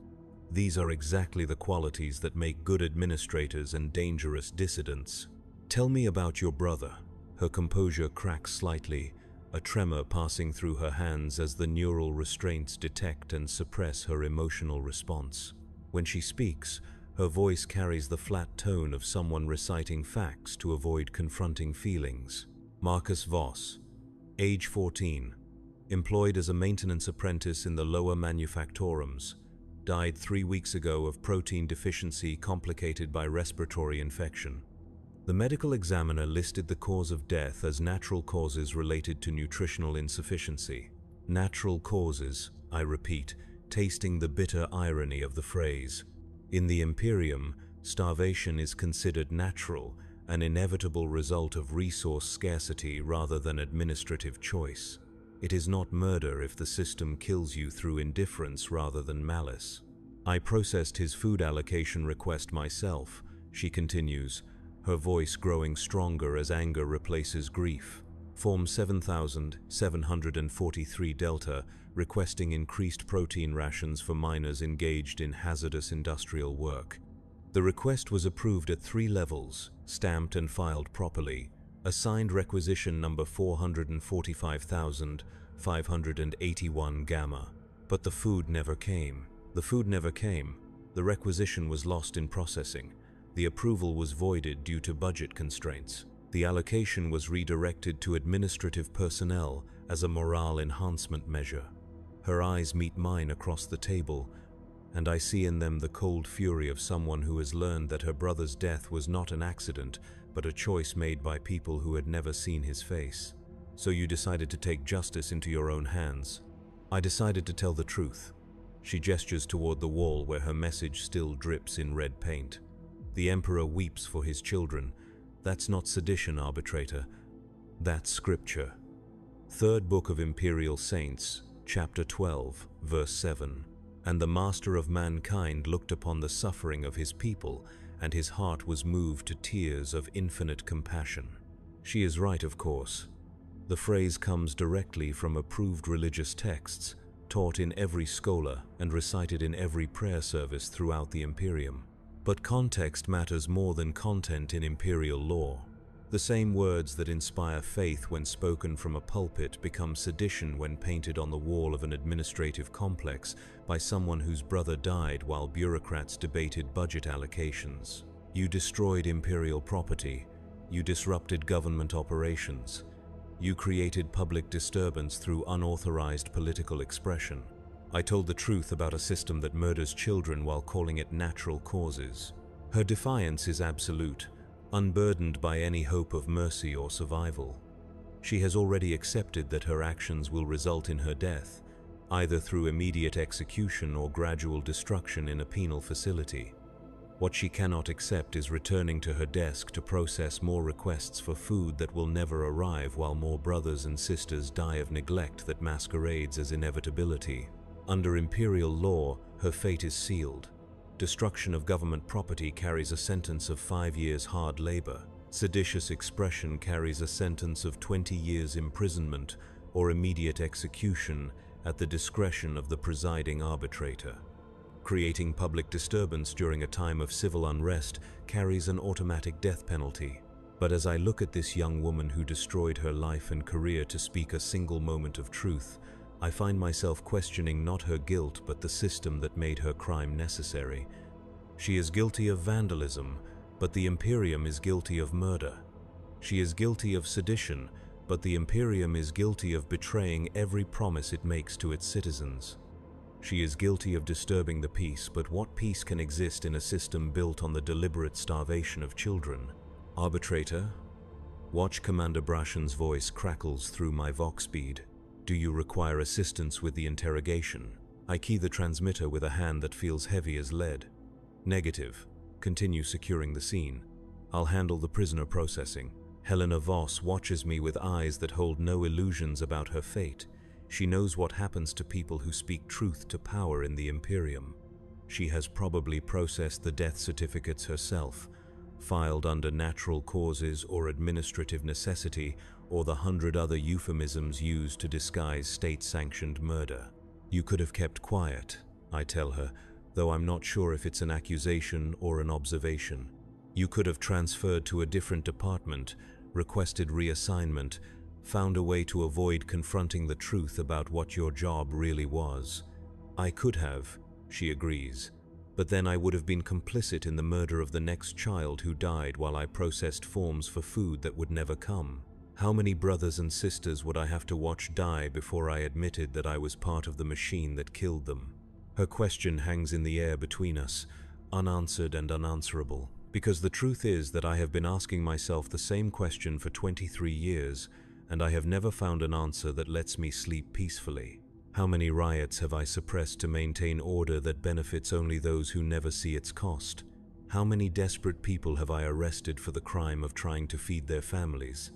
These are exactly the qualities that make good administrators and dangerous dissidents. "Tell me about your brother." Her composure cracks slightly, a tremor passing through her hands as the neural restraints detect and suppress her emotional response. When she speaks, her voice carries the flat tone of someone reciting facts to avoid confronting feelings. "Marcus Voss, age 14, employed as a maintenance apprentice in the lower manufactorums, died 3 weeks ago of protein deficiency complicated by respiratory infection." The medical examiner listed the cause of death as natural causes related to nutritional insufficiency. Natural causes, I repeat, tasting the bitter irony of the phrase. In the Imperium, starvation is considered natural, an inevitable result of resource scarcity rather than administrative choice. It is not murder if the system kills you through indifference rather than malice. "I processed his food allocation request myself," she continues, her voice growing stronger as anger replaces grief. "Form 7743 Delta, requesting increased protein rations for miners engaged in hazardous industrial work. The request was approved at 3 levels, stamped and filed properly. Assigned requisition number 445,581 Gamma. But the food never came. The food never came. The requisition was lost in processing. The approval was voided due to budget constraints. The allocation was redirected to administrative personnel as a morale enhancement measure." Her eyes meet mine across the table, and I see in them the cold fury of someone who has learned that her brother's death was not an accident, but a choice made by people who had never seen his face. "So you decided to take justice into your own hands." "I decided to tell the truth." She gestures toward the wall where her message still drips in red paint. "The Emperor weeps for his children. That's not sedition, arbitrator. That's scripture." 3rd Book of Imperial Saints, Chapter 12, Verse 7. "And the Master of mankind looked upon the suffering of his people, and his heart was moved to tears of infinite compassion." She is right, of course. The phrase comes directly from approved religious texts, taught in every schola and recited in every prayer service throughout the Imperium. But context matters more than content in imperial law. The same words that inspire faith when spoken from a pulpit become sedition when painted on the wall of an administrative complex by someone whose brother died while bureaucrats debated budget allocations. You destroyed imperial property. You disrupted government operations. You created public disturbance through unauthorized political expression. I told the truth about a system that murders children while calling it natural causes. Her defiance is absolute, unburdened by any hope of mercy or survival. She has already accepted that her actions will result in her death, either through immediate execution or gradual destruction in a penal facility. What she cannot accept is returning to her desk to process more requests for food that will never arrive while more brothers and sisters die of neglect that masquerades as inevitability. Under imperial law, her fate is sealed. Destruction of government property carries a sentence of 5 years hard labor. Seditious expression carries a sentence of 20 years imprisonment or immediate execution at the discretion of the presiding arbitrator. Creating public disturbance during a time of civil unrest carries an automatic death penalty. But as I look at this young woman who destroyed her life and career to speak a single moment of truth, I find myself questioning not her guilt but the system that made her crime necessary. She is guilty of vandalism, but the Imperium is guilty of murder. She is guilty of sedition, but the Imperium is guilty of betraying every promise it makes to its citizens. She is guilty of disturbing the peace, but what peace can exist in a system built on the deliberate starvation of children? Arbitrator? Watch Commander Brashen's voice crackles through my vox bead. Do you require assistance with the interrogation? I key the transmitter with a hand that feels heavy as lead. Negative. Continue securing the scene. I'll handle the prisoner processing. Helena Voss watches me with eyes that hold no illusions about her fate. She knows what happens to people who speak truth to power in the Imperium. She has probably processed the death certificates herself, filed under natural causes or administrative necessity, or the 100 other euphemisms used to disguise state-sanctioned murder. You could have kept quiet, I tell her, though I'm not sure if it's an accusation or an observation. You could have transferred to a different department, requested reassignment, found a way to avoid confronting the truth about what your job really was. I could have, she agrees, but then I would have been complicit in the murder of the next child who died while I processed forms for food that would never come. How many brothers and sisters would I have to watch die before I admitted that I was part of the machine that killed them? Her question hangs in the air between us, unanswered and unanswerable, because the truth is that I have been asking myself the same question for 23 years, and I have never found an answer that lets me sleep peacefully. How many riots have I suppressed to maintain order that benefits only those who never see its cost? How many desperate people have I arrested for the crime of trying to feed their families?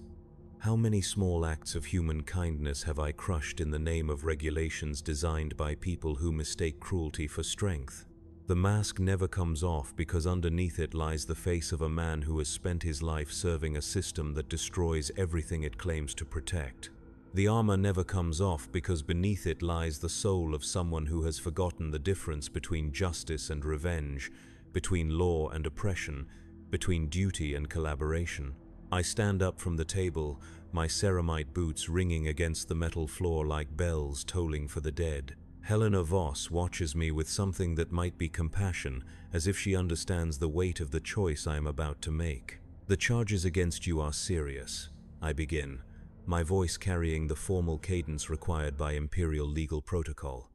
How many small acts of human kindness have I crushed in the name of regulations designed by people who mistake cruelty for strength? The mask never comes off because underneath it lies the face of a man who has spent his life serving a system that destroys everything it claims to protect. The armor never comes off because beneath it lies the soul of someone who has forgotten the difference between justice and revenge, between law and oppression, between duty and collaboration. I stand up from the table, my ceramite boots ringing against the metal floor like bells tolling for the dead. Helena Voss watches me with something that might be compassion, as if she understands the weight of the choice I am about to make. The charges against you are serious, I begin, my voice carrying the formal cadence required by imperial legal protocol.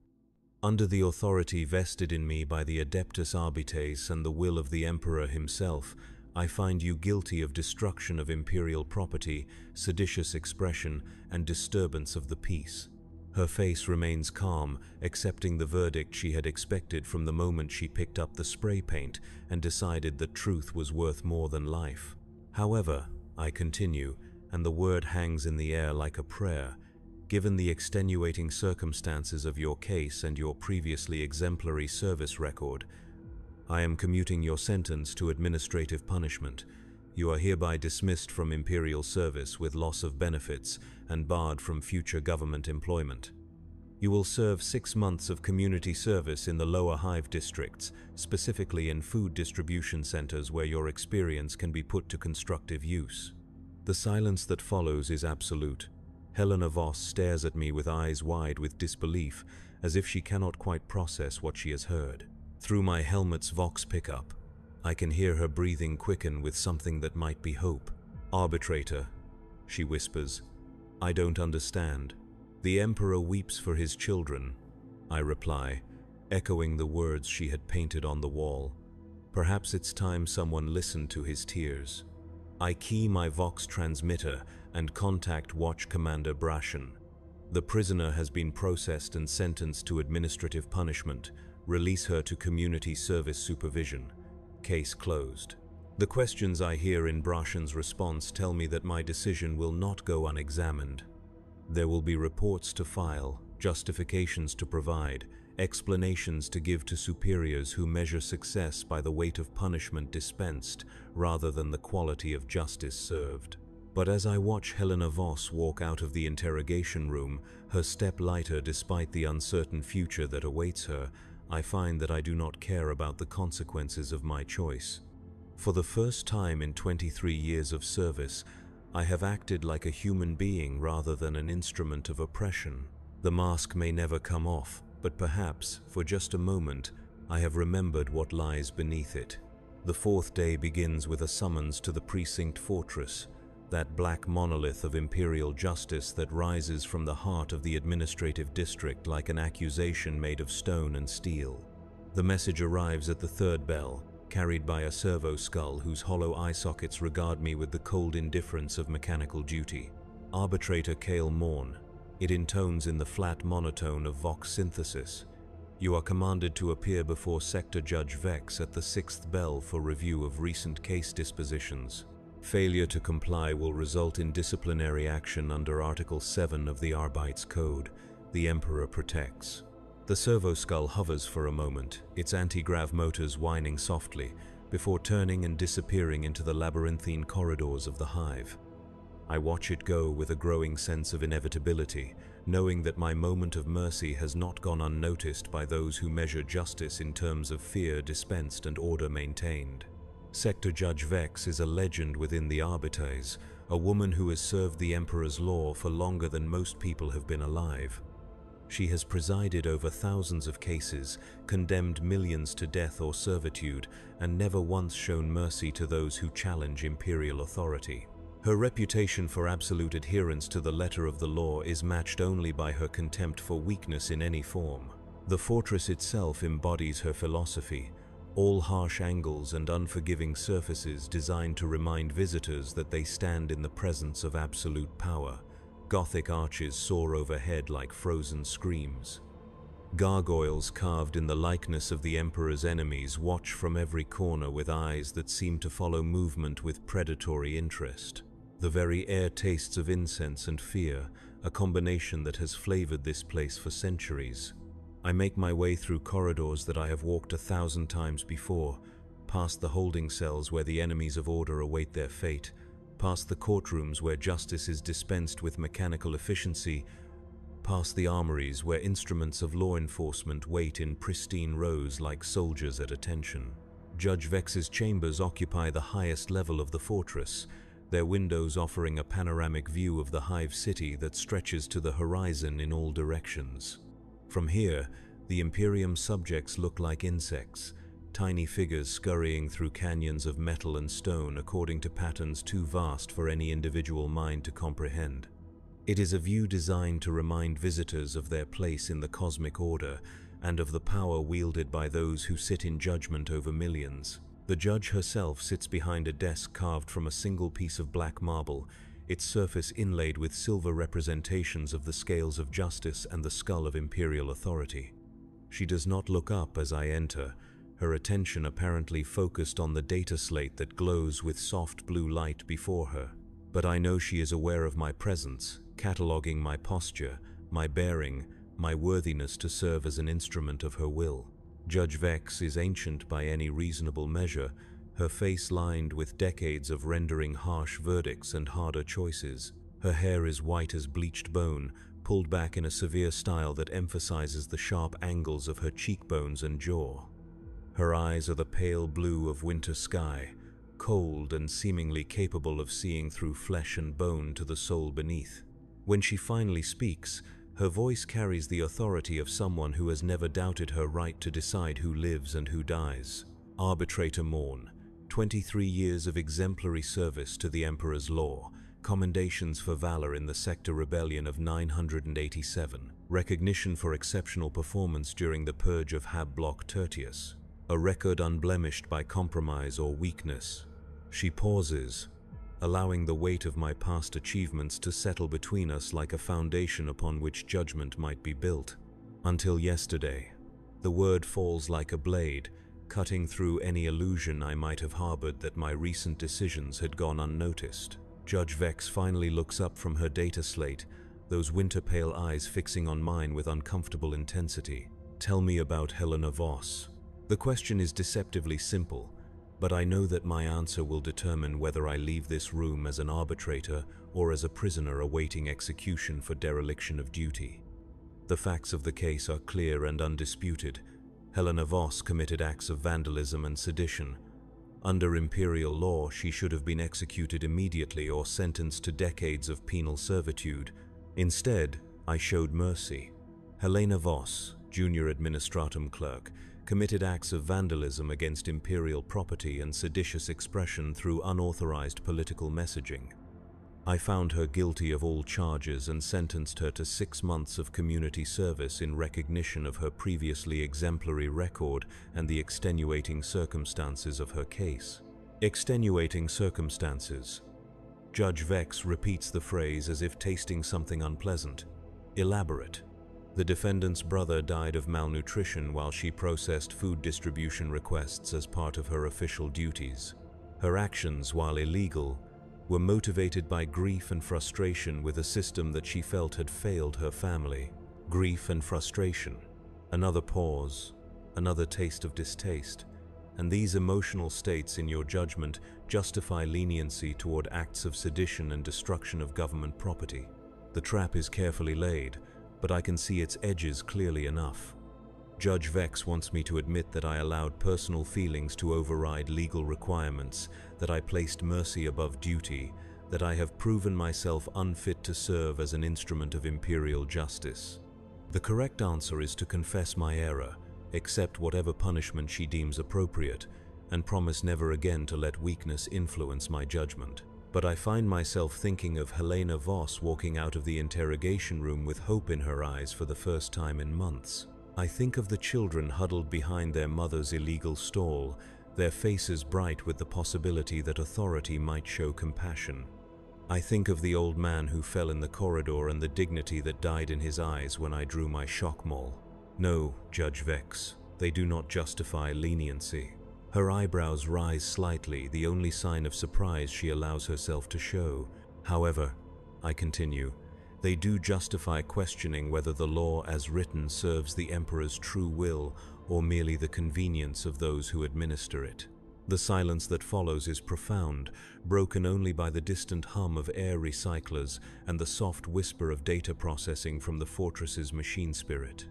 Under the authority vested in me by the Adeptus Arbites and the will of the Emperor himself, I find you guilty of destruction of imperial property, seditious expression, and disturbance of the peace. Her face remains calm, accepting the verdict she had expected from the moment she picked up the spray paint and decided that truth was worth more than life. However, I continue, and the word hangs in the air like a prayer, given the extenuating circumstances of your case and your previously exemplary service record, I am commuting your sentence to administrative punishment. You are hereby dismissed from imperial service with loss of benefits and barred from future government employment. You will serve 6 months of community service in the lower hive districts, specifically in food distribution centers where your experience can be put to constructive use. The silence that follows is absolute. Helena Voss stares at me with eyes wide with disbelief, as if she cannot quite process what she has heard. Through my helmet's vox pickup, I can hear her breathing quicken with something that might be hope. "Arbitrator," she whispers. "I don't understand." "The Emperor weeps for his children," I reply, echoing the words she had painted on the wall. Perhaps it's time someone listened to his tears. I key my Vox transmitter and contact Watch Commander Brashen. The prisoner has been processed and sentenced to administrative punishment. Release her to community service supervision. Case closed. The questions I hear in Brashen's response tell me that my decision will not go unexamined. There will be reports to file, justifications to provide, explanations to give to superiors who measure success by the weight of punishment dispensed rather than the quality of justice served. But as I watch Helena Voss walk out of the interrogation room, her step lighter despite the uncertain future that awaits her, I find that I do not care about the consequences of my choice. For the first time in 23 years of service, I have acted like a human being rather than an instrument of oppression. The mask may never come off, but perhaps, for just a moment, I have remembered what lies beneath it. The fourth day begins with a summons to the precinct fortress, that black monolith of imperial justice that rises from the heart of the administrative district like an accusation made of stone and steel. The message arrives at the third bell, carried by a servo skull whose hollow eye sockets regard me with the cold indifference of mechanical duty. Arbitrator Kale Morn. It intones in the flat monotone of Vox synthesis. You are commanded to appear before Sector Judge Vex at the sixth bell for review of recent case dispositions. Failure to comply will result in disciplinary action under Article 7 of the Arbeits Code. The Emperor protects. The servo skull hovers for a moment, its anti-grav motors whining softly, before turning and disappearing into the labyrinthine corridors of the hive. I watch it go with a growing sense of inevitability, knowing that my moment of mercy has not gone unnoticed by those who measure justice in terms of fear dispensed and order maintained. Sector Judge Vex is a legend within the Arbeits, a woman who has served the Emperor's law for longer than most people have been alive. She has presided over thousands of cases, condemned millions to death or servitude, and never once shown mercy to those who challenge imperial authority. Her reputation for absolute adherence to the letter of the law is matched only by her contempt for weakness in any form. The fortress itself embodies her philosophy, all harsh angles and unforgiving surfaces designed to remind visitors that they stand in the presence of absolute power. Gothic arches soar overhead like frozen screams. Gargoyles carved in the likeness of the Emperor's enemies watch from every corner with eyes that seem to follow movement with predatory interest. The very air tastes of incense and fear, a combination that has flavored this place for centuries. I make my way through corridors that I have walked 1,000 times before, past the holding cells where the enemies of order await their fate, past the courtrooms where justice is dispensed with mechanical efficiency, past the armories where instruments of law enforcement wait in pristine rows like soldiers at attention. Judge Vex's chambers occupy the highest level of the fortress, their windows offering a panoramic view of the hive city that stretches to the horizon in all directions. From here, the Imperium subjects look like insects, tiny figures scurrying through canyons of metal and stone according to patterns too vast for any individual mind to comprehend. It is a view designed to remind visitors of their place in the cosmic order and of the power wielded by those who sit in judgment over millions. The judge herself sits behind a desk carved from a single piece of black marble, its surface inlaid with silver representations of the scales of justice and the skull of imperial authority. She does not look up as I enter, her attention apparently focused on the data slate that glows with soft blue light before her. But I know she is aware of my presence, cataloging my posture, my bearing, my worthiness to serve as an instrument of her will. Judge Vex is ancient by any reasonable measure, her face lined with decades of rendering harsh verdicts and harder choices. Her hair is white as bleached bone, pulled back in a severe style that emphasizes the sharp angles of her cheekbones and jaw. Her eyes are the pale blue of winter sky, cold and seemingly capable of seeing through flesh and bone to the soul beneath. When she finally speaks, her voice carries the authority of someone who has never doubted her right to decide who lives and who dies. Arbitrator Morn, 23 years of exemplary service to the Emperor's law, commendations for valor in the Sector Rebellion of 987, recognition for exceptional performance during the purge of Hab Block Tertius, a record unblemished by compromise or weakness. She pauses, allowing the weight of my past achievements to settle between us like a foundation upon which judgment might be built. Until yesterday, the word falls like a blade, cutting through any illusion I might have harbored that my recent decisions had gone unnoticed. Judge Vex finally looks up from her data slate, those winter-pale eyes fixing on mine with uncomfortable intensity. Tell me about Helena Voss. The question is deceptively simple, but I know that my answer will determine whether I leave this room as an arbitrator or as a prisoner awaiting execution for dereliction of duty. The facts of the case are clear and undisputed. Helena Voss committed acts of vandalism and sedition. Under imperial law, she should have been executed immediately or sentenced to decades of penal servitude. Instead, I showed mercy. Helena Voss, junior administratum clerk, committed acts of vandalism against imperial property and seditious expression through unauthorized political messaging. I found her guilty of all charges and sentenced her to 6 months of community service in recognition of her previously exemplary record and the extenuating circumstances of her case. Extenuating circumstances. Judge Vex repeats the phrase as if tasting something unpleasant. Elaborate. The defendant's brother died of malnutrition while she processed food distribution requests as part of her official duties. Her actions, while illegal, were motivated by grief and frustration with a system that she felt had failed her family. Grief and frustration. Another pause, another taste of distaste. And these emotional states, in your judgment, justify leniency toward acts of sedition and destruction of government property. The trap is carefully laid, but I can see its edges clearly enough. Judge Vex wants me to admit that I allowed personal feelings to override legal requirements, that I placed mercy above duty, that I have proven myself unfit to serve as an instrument of imperial justice. The correct answer is to confess my error, accept whatever punishment she deems appropriate, and promise never again to let weakness influence my judgment. But I find myself thinking of Helena Voss walking out of the interrogation room with hope in her eyes for the first time in months. I think of the children huddled behind their mother's illegal stall, their faces bright with the possibility that authority might show compassion. I think of the old man who fell in the corridor and the dignity that died in his eyes when I drew my shock maul. No, Judge Vex, they do not justify leniency. Her eyebrows rise slightly, the only sign of surprise she allows herself to show. However, I continue, they do justify questioning whether the law as written serves the Emperor's true will or merely the convenience of those who administer it. The silence that follows is profound, broken only by the distant hum of air recyclers and the soft whisper of data processing from the fortress's machine spirit.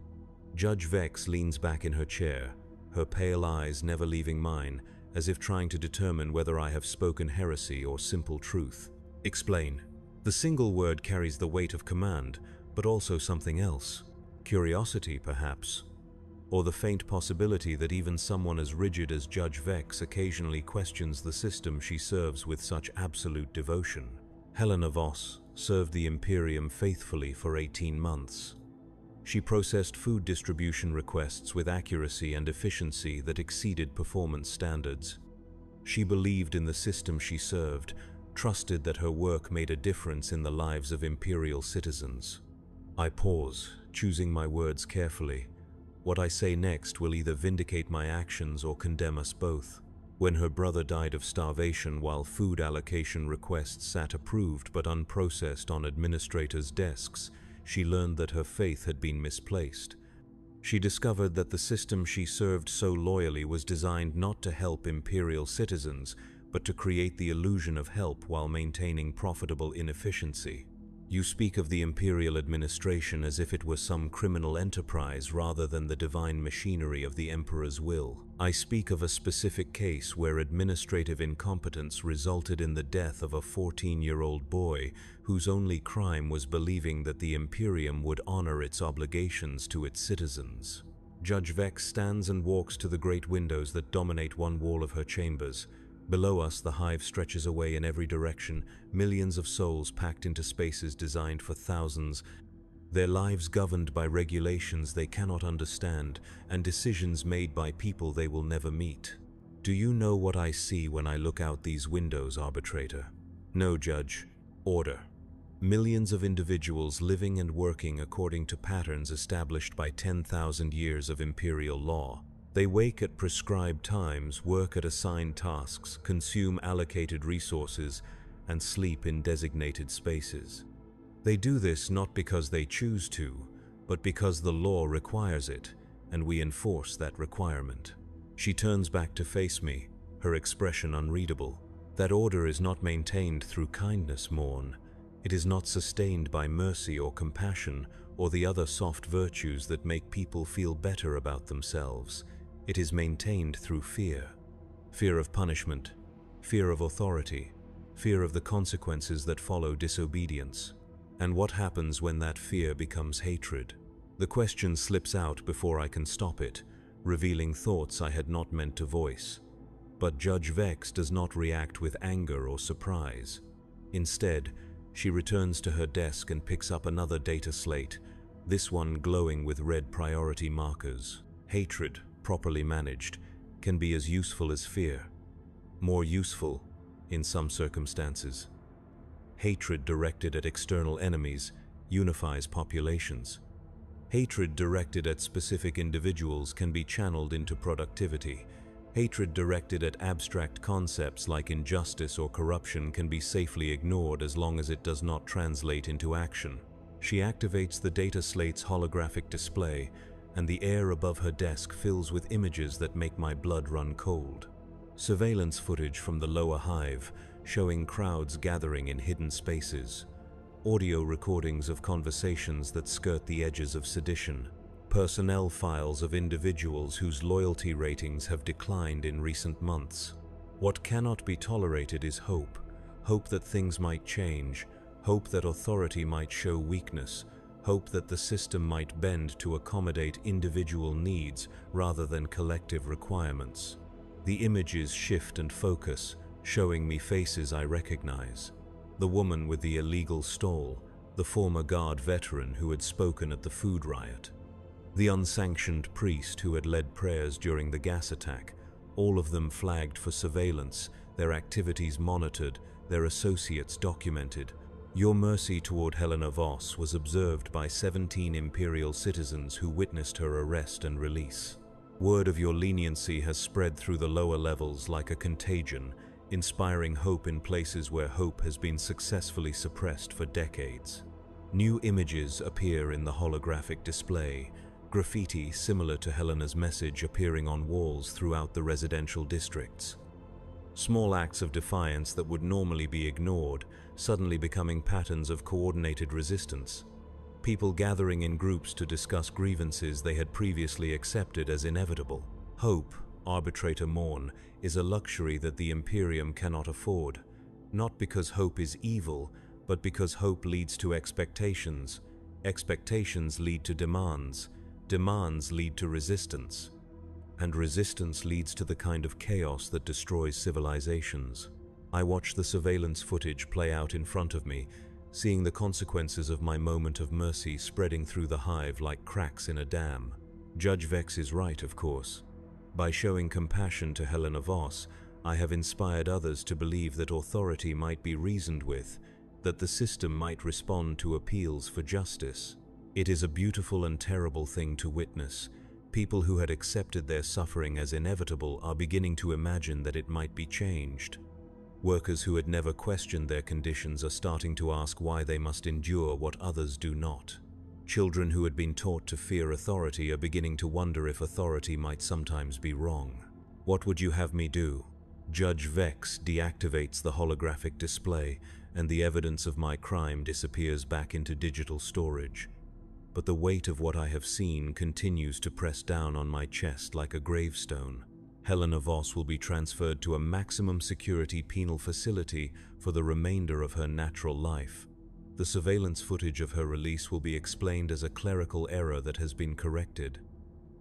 Judge Vex leans back in her chair, her pale eyes never leaving mine, as if trying to determine whether I have spoken heresy or simple truth. Explain. The single word carries the weight of command, but also something else. Curiosity, perhaps. Or the faint possibility that even someone as rigid as Judge Vex occasionally questions the system she serves with such absolute devotion. Helena Voss served the Imperium faithfully for 18 months. She processed food distribution requests with accuracy and efficiency that exceeded performance standards. She believed in the system she served, trusted that her work made a difference in the lives of imperial citizens. I pause, choosing my words carefully. What I say next will either vindicate my actions or condemn us both. When her brother died of starvation while food allocation requests sat approved but unprocessed on administrators' desks, she learned that her faith had been misplaced. She discovered that the system she served so loyally was designed not to help imperial citizens, but to create the illusion of help while maintaining profitable inefficiency. You speak of the imperial administration as if it were some criminal enterprise rather than the divine machinery of the emperor's will. I speak of a specific case where administrative incompetence resulted in the death of a 14-year-old boy whose only crime was believing that the Imperium would honor its obligations to its citizens. Judge Vex stands and walks to the great windows that dominate one wall of her chambers. Below us, the hive stretches away in every direction, millions of souls packed into spaces designed for thousands, their lives governed by regulations they cannot understand and decisions made by people they will never meet. Do you know what I see when I look out these windows, arbitrator? No, Judge. Order. Millions of individuals living and working according to patterns established by 10,000 years of imperial law. They wake at prescribed times, work at assigned tasks, consume allocated resources, and sleep in designated spaces. They do this not because they choose to, but because the law requires it, and we enforce that requirement. She turns back to face me, her expression unreadable. That order is not maintained through kindness, Morn. It is not sustained by mercy or compassion or the other soft virtues that make people feel better about themselves. It is maintained through fear. Fear of punishment, fear of authority, fear of the consequences that follow disobedience. And what happens when that fear becomes hatred? The question slips out before I can stop it, revealing thoughts I had not meant to voice. But Judge Vex does not react with anger or surprise. Instead, she returns to her desk and picks up another data slate, this one glowing with red priority markers. Hatred, properly managed, can be as useful as fear. More useful, in some circumstances. Hatred directed at external enemies unifies populations. Hatred directed at specific individuals can be channeled into productivity. Hatred directed at abstract concepts like injustice or corruption can be safely ignored as long as it does not translate into action. She activates the data slate's holographic display, and the air above her desk fills with images that make my blood run cold. Surveillance footage from the lower hive, showing crowds gathering in hidden spaces. Audio recordings of conversations that skirt the edges of sedition. Personnel files of individuals whose loyalty ratings have declined in recent months. What cannot be tolerated is hope. Hope that things might change. Hope that authority might show weakness. Hope that the system might bend to accommodate individual needs rather than collective requirements. The images shift and focus, showing me faces I recognize. The woman with the illegal stole, the former guard veteran who had spoken at the food riot. The unsanctioned priest who had led prayers during the gas attack, all of them flagged for surveillance, their activities monitored, their associates documented. Your mercy toward Helena Voss was observed by 17 Imperial citizens who witnessed her arrest and release. Word of your leniency has spread through the lower levels like a contagion, inspiring hope in places where hope has been successfully suppressed for decades. New images appear in the holographic display, graffiti similar to Helena's message appearing on walls throughout the residential districts. Small acts of defiance that would normally be ignored, suddenly becoming patterns of coordinated resistance. People gathering in groups to discuss grievances they had previously accepted as inevitable. Hope, Arbitrator Morn, is a luxury that the Imperium cannot afford, not because hope is evil, but because hope leads to expectations. Expectations lead to demands. Demands lead to resistance. And resistance leads to the kind of chaos that destroys civilizations. I watch the surveillance footage play out in front of me, seeing the consequences of my moment of mercy spreading through the hive like cracks in a dam. Judge Vex is right, of course. By showing compassion to Helena Voss, I have inspired others to believe that authority might be reasoned with, that the system might respond to appeals for justice. It is a beautiful and terrible thing to witness. People who had accepted their suffering as inevitable are beginning to imagine that it might be changed. Workers who had never questioned their conditions are starting to ask why they must endure what others do not. Children who had been taught to fear authority are beginning to wonder if authority might sometimes be wrong. What would you have me do? Judge Vex deactivates the holographic display, and the evidence of my crime disappears back into digital storage. But the weight of what I have seen continues to press down on my chest like a gravestone. Helena Voss will be transferred to a maximum security penal facility for the remainder of her natural life. The surveillance footage of her release will be explained as a clerical error that has been corrected.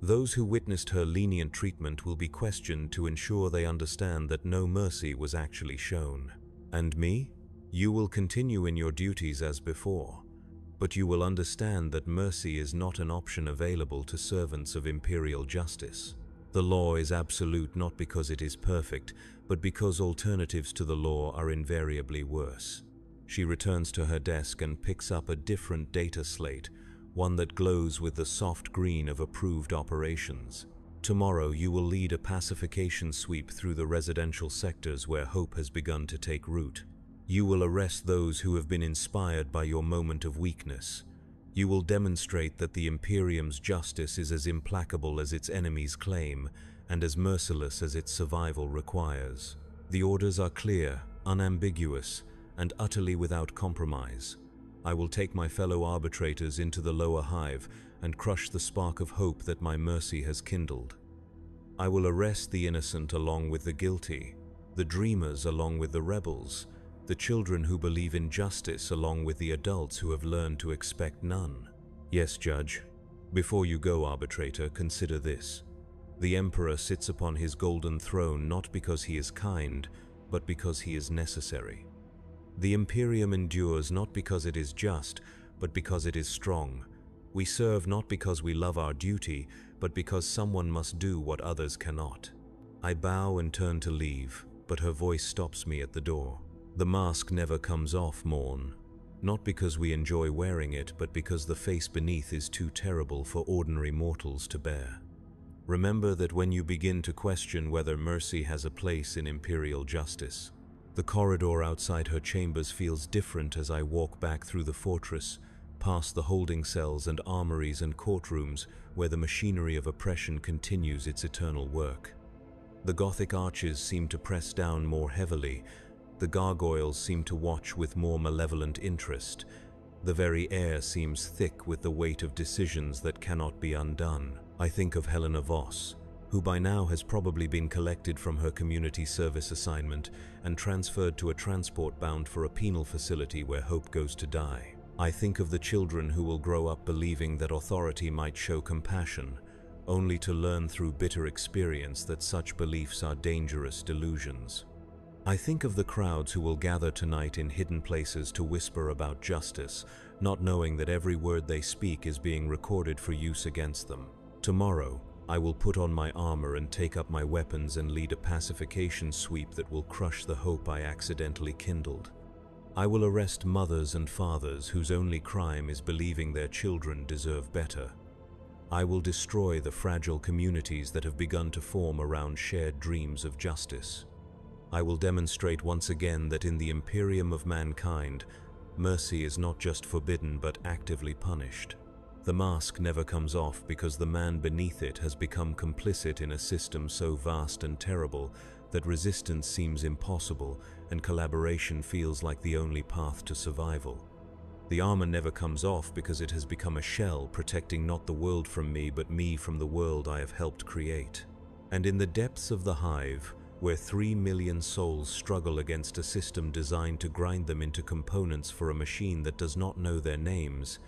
Those who witnessed her lenient treatment will be questioned to ensure they understand that no mercy was actually shown. And me? You will continue in your duties as before, but you will understand that mercy is not an option available to servants of imperial justice. The law is absolute not because it is perfect, but because alternatives to the law are invariably worse. She returns to her desk and picks up a different data slate, one that glows with the soft green of approved operations. Tomorrow you will lead a pacification sweep through the residential sectors where hope has begun to take root. You will arrest those who have been inspired by your moment of weakness. You will demonstrate that the Imperium's justice is as implacable as its enemies claim, and as merciless as its survival requires. The orders are clear, unambiguous, and utterly without compromise. I will take my fellow arbitrators into the lower hive and crush the spark of hope that my mercy has kindled. I will arrest the innocent along with the guilty, the dreamers along with the rebels, the children who believe in justice along with the adults who have learned to expect none. Yes, Judge. Before you go, arbitrator, consider this. The Emperor sits upon his golden throne not because he is kind, but because he is necessary. The Imperium endures not because it is just, but because it is strong. We serve not because we love our duty, but because someone must do what others cannot. I bow and turn to leave, but her voice stops me at the door. The mask never comes off, Morn. Not because we enjoy wearing it, but because the face beneath is too terrible for ordinary mortals to bear. Remember that when you begin to question whether mercy has a place in imperial justice. The corridor outside her chambers feels different as I walk back through the fortress, past the holding cells and armories and courtrooms where the machinery of oppression continues its eternal work. The Gothic arches seem to press down more heavily. The gargoyles seem to watch with more malevolent interest. The very air seems thick with the weight of decisions that cannot be undone. I think of Helena Voss, who by now has probably been collected from her community service assignment and transferred to a transport bound for a penal facility where hope goes to die. I think of the children who will grow up believing that authority might show compassion, only to learn through bitter experience that such beliefs are dangerous delusions. I think of the crowds who will gather tonight in hidden places to whisper about justice, not knowing that every word they speak is being recorded for use against them. Tomorrow, I will put on my armor and take up my weapons and lead a pacification sweep that will crush the hope I accidentally kindled. I will arrest mothers and fathers whose only crime is believing their children deserve better. I will destroy the fragile communities that have begun to form around shared dreams of justice. I will demonstrate once again that in the Imperium of mankind, mercy is not just forbidden but actively punished. The mask never comes off because the man beneath it has become complicit in a system so vast and terrible that resistance seems impossible and collaboration feels like the only path to survival. The armor never comes off because it has become a shell protecting not the world from me but me from the world I have helped create. And in the depths of the hive, where 3 million souls struggle against a system designed to grind them into components for a machine that does not know their names,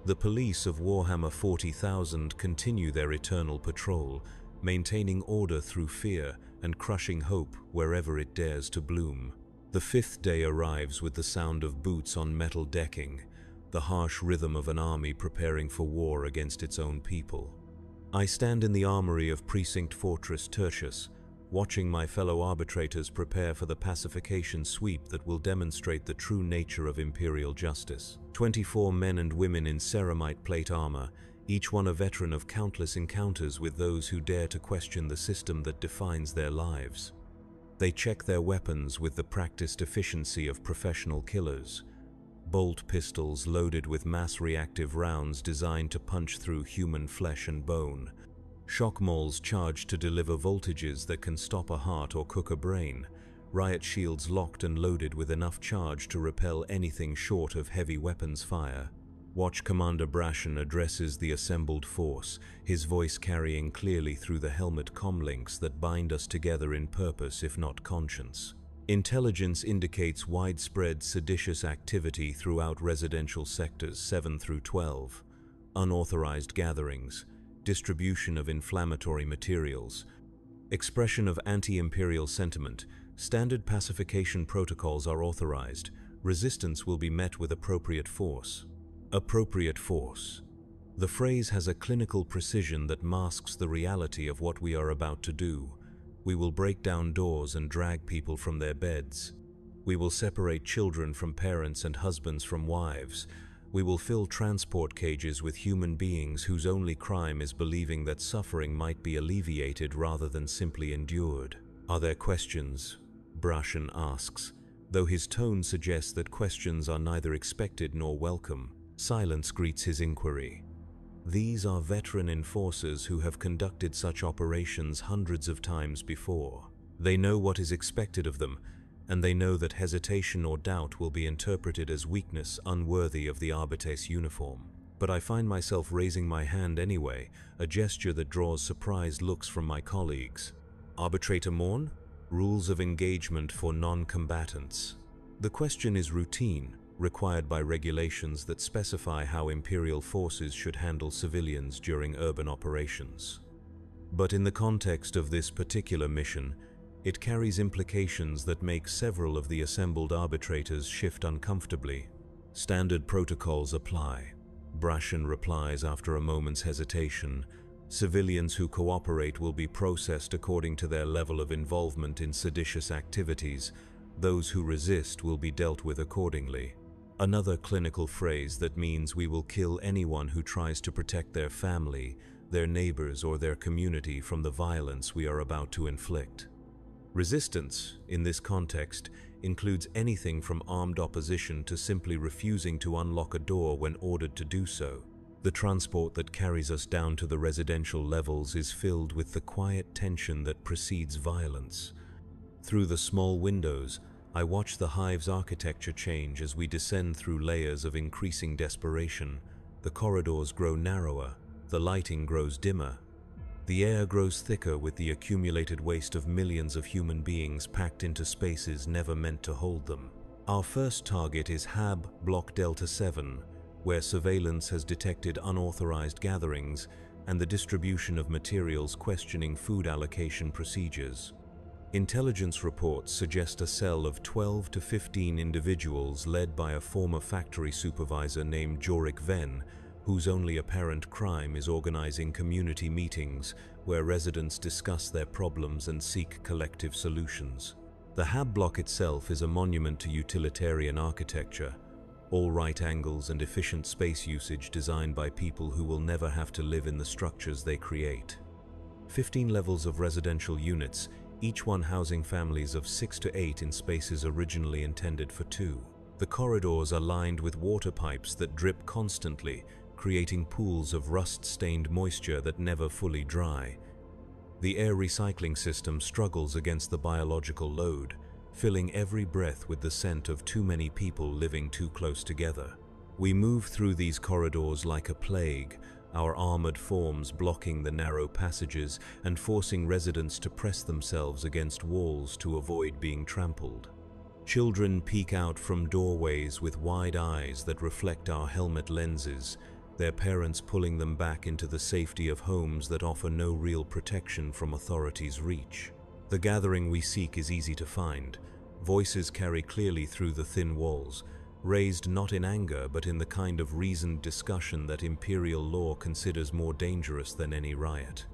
the police of Warhammer 40,000 continue their eternal patrol, maintaining order through fear and crushing hope wherever it dares to bloom. The 5th day arrives with the sound of boots on metal decking, the harsh rhythm of an army preparing for war against its own people. I stand in the armory of Precinct Fortress Tertius, watching my fellow arbitrators prepare for the pacification sweep that will demonstrate the true nature of imperial justice. 24 men and women in ceramite plate armor, each one a veteran of countless encounters with those who dare to question the system that defines their lives. They check their weapons with the practiced efficiency of professional killers. Bolt pistols loaded with mass-reactive rounds designed to punch through human flesh and bone. Shock mauls charged to deliver voltages that can stop a heart or cook a brain. riot shields locked and loaded with enough charge to repel anything short of heavy weapons fire. Watch Commander Brashen addresses the assembled force, his voice carrying clearly through the helmet comlinks that bind us together in purpose if not conscience. Intelligence indicates widespread seditious activity throughout residential sectors 7 through 12, unauthorized gatherings, distribution of inflammatory materials, expression of anti-imperial sentiment. Standard pacification protocols are authorized. Resistance will be met with appropriate force. Appropriate force. The phrase has a clinical precision that masks the reality of what we are about to do. We will break down doors and drag people from their beds. We will separate children from parents and husbands from wives. We will fill transport cages with human beings whose only crime is believing that suffering might be alleviated rather than simply endured. Are there questions? Brashen asks, though his tone suggests that questions are neither expected nor welcome. Silence greets his inquiry. These are veteran enforcers who have conducted such operations hundreds of times before. They know what is expected of them, and they know that hesitation or doubt will be interpreted as weakness unworthy of the Arbites uniform. But I find myself raising my hand anyway, a gesture that draws surprised looks from my colleagues. Arbitrator Morn? Rules of engagement for non-combatants. The question is routine, required by regulations that specify how Imperial forces should handle civilians during urban operations. But in the context of this particular mission, it carries implications that make several of the assembled arbitrators shift uncomfortably. Standard protocols apply. Brashen replies after a moment's hesitation. Civilians who cooperate will be processed according to their level of involvement in seditious activities. Those who resist will be dealt with accordingly. Another clinical phrase that means we will kill anyone who tries to protect their family, their neighbors, or their community from the violence we are about to inflict. Resistance, in this context, includes anything from armed opposition to simply refusing to unlock a door when ordered to do so. The transport that carries us down to the residential levels is filled with the quiet tension that precedes violence. Through the small windows, I watch the hive's architecture change as we descend through layers of increasing desperation. The corridors grow narrower, the lighting grows dimmer. The air grows thicker with the accumulated waste of millions of human beings packed into spaces never meant to hold them. Our first target is Hab Block Delta 7, where surveillance has detected unauthorized gatherings and the distribution of materials questioning food allocation procedures. Intelligence reports suggest a cell of 12 to 15 individuals led by a former factory supervisor named Jorik Ven, whose only apparent crime is organizing community meetings where residents discuss their problems and seek collective solutions. The Hab block itself is a monument to utilitarian architecture, all right angles and efficient space usage designed by people who will never have to live in the structures they create. 15 levels of residential units, each one housing families of 6 to 8 in spaces originally intended for 2. The corridors are lined with water pipes that drip constantly, creating pools of rust-stained moisture that never fully dry. The air recycling system struggles against the biological load, filling every breath with the scent of too many people living too close together. We move through these corridors like a plague, our armored forms blocking the narrow passages and forcing residents to press themselves against walls to avoid being trampled. Children peek out from doorways with wide eyes that reflect our helmet lenses, their parents pulling them back into the safety of homes that offer no real protection from authorities' reach. The gathering we seek is easy to find. Voices carry clearly through the thin walls, raised not in anger but in the kind of reasoned discussion that Imperial law considers more dangerous than any riot.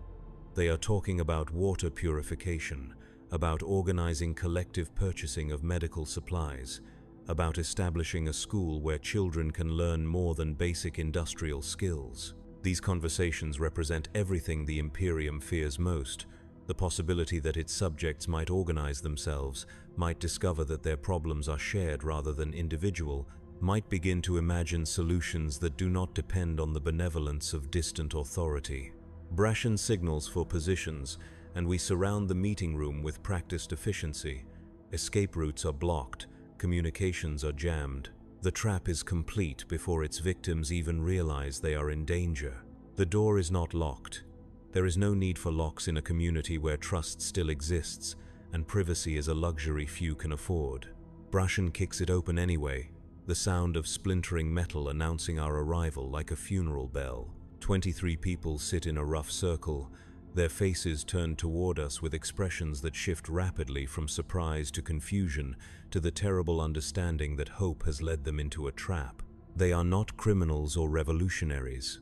They are talking about water purification, about organizing collective purchasing of medical supplies, about establishing a school where children can learn more than basic industrial skills. These conversations represent everything the Imperium fears most: the possibility that its subjects might organize themselves, might discover that their problems are shared rather than individual, might begin to imagine solutions that do not depend on the benevolence of distant authority. Brashen signals for positions, and we surround the meeting room with practiced efficiency. Escape routes are blocked, communications are jammed. The trap is complete before its victims even realize they are in danger. The door is not locked. There is no need for locks in a community where trust still exists, and privacy is a luxury few can afford. Brashen kicks it open anyway, the sound of splintering metal announcing our arrival like a funeral bell. 23 people sit in a rough circle, their faces turned toward us with expressions that shift rapidly from surprise to confusion to the terrible understanding that hope has led them into a trap. They are not criminals or revolutionaries.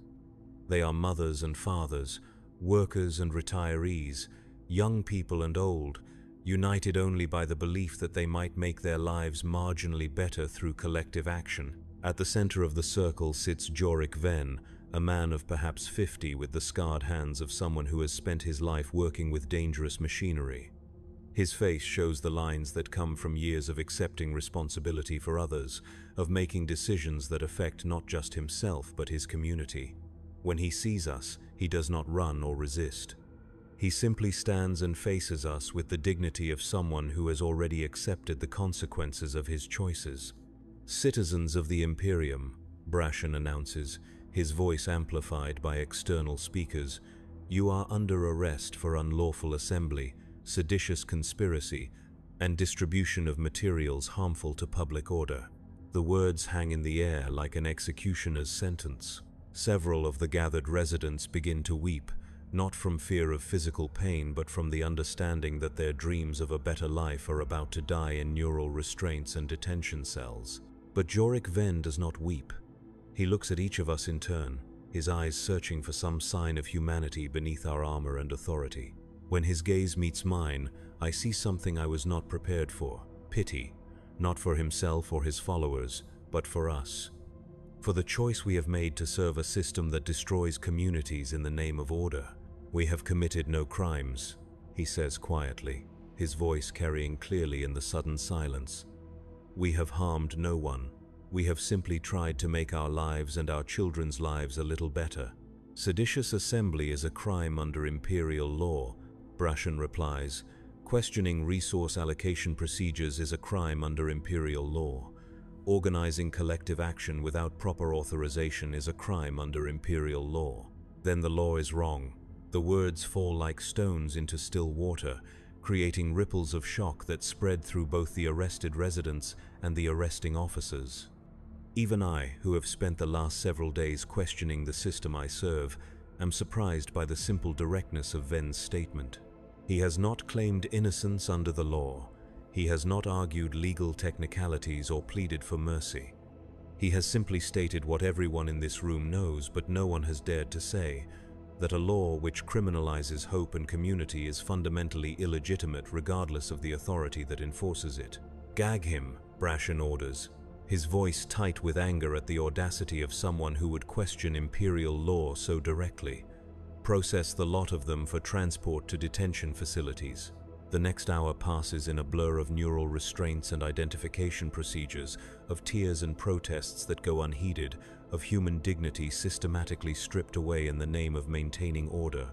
They are mothers and fathers, workers and retirees, young people and old, united only by the belief that they might make their lives marginally better through collective action. At the center of the circle sits Jorik Ven, a man of perhaps 50 with the scarred hands of someone who has spent his life working with dangerous machinery. His face shows the lines that come from years of accepting responsibility for others, of making decisions that affect not just himself but his community. When he sees us, he does not run or resist. He simply stands and faces us with the dignity of someone who has already accepted the consequences of his choices. "Citizens of the Imperium," Brashen announces, his voice amplified by external speakers, "you are under arrest for unlawful assembly, seditious conspiracy, and distribution of materials harmful to public order." The words hang in the air like an executioner's sentence. Several of the gathered residents begin to weep, not from fear of physical pain but from the understanding that their dreams of a better life are about to die in neural restraints and detention cells. But Jorik Ven does not weep. He looks at each of us in turn, his eyes searching for some sign of humanity beneath our armor and authority. When his gaze meets mine, I see something I was not prepared for: pity, not for himself or his followers, but for us. For the choice we have made to serve a system that destroys communities in the name of order. "We have committed no crimes," he says quietly, his voice carrying clearly in the sudden silence. "We have harmed no one. We have simply tried to make our lives and our children's lives a little better." "Seditious assembly is a crime under Imperial law," Brashen replies. "Questioning resource allocation procedures is a crime under Imperial law. Organizing collective action without proper authorization is a crime under Imperial law." Then the law is wrong. The words fall like stones into still water, creating ripples of shock that spread through both the arrested residents and the arresting officers. Even I, who have spent the last several days questioning the system I serve, am surprised by the simple directness of Ven's statement. He has not claimed innocence under the law. He has not argued legal technicalities or pleaded for mercy. He has simply stated what everyone in this room knows but no one has dared to say, that a law which criminalizes hope and community is fundamentally illegitimate regardless of the authority that enforces it. "Gag him," Brashen orders, his voice tight with anger at the audacity of someone who would question Imperial law so directly. "Process the lot of them for transport to detention facilities." The next hour passes in a blur of neural restraints and identification procedures, of tears and protests that go unheeded, of human dignity systematically stripped away in the name of maintaining order.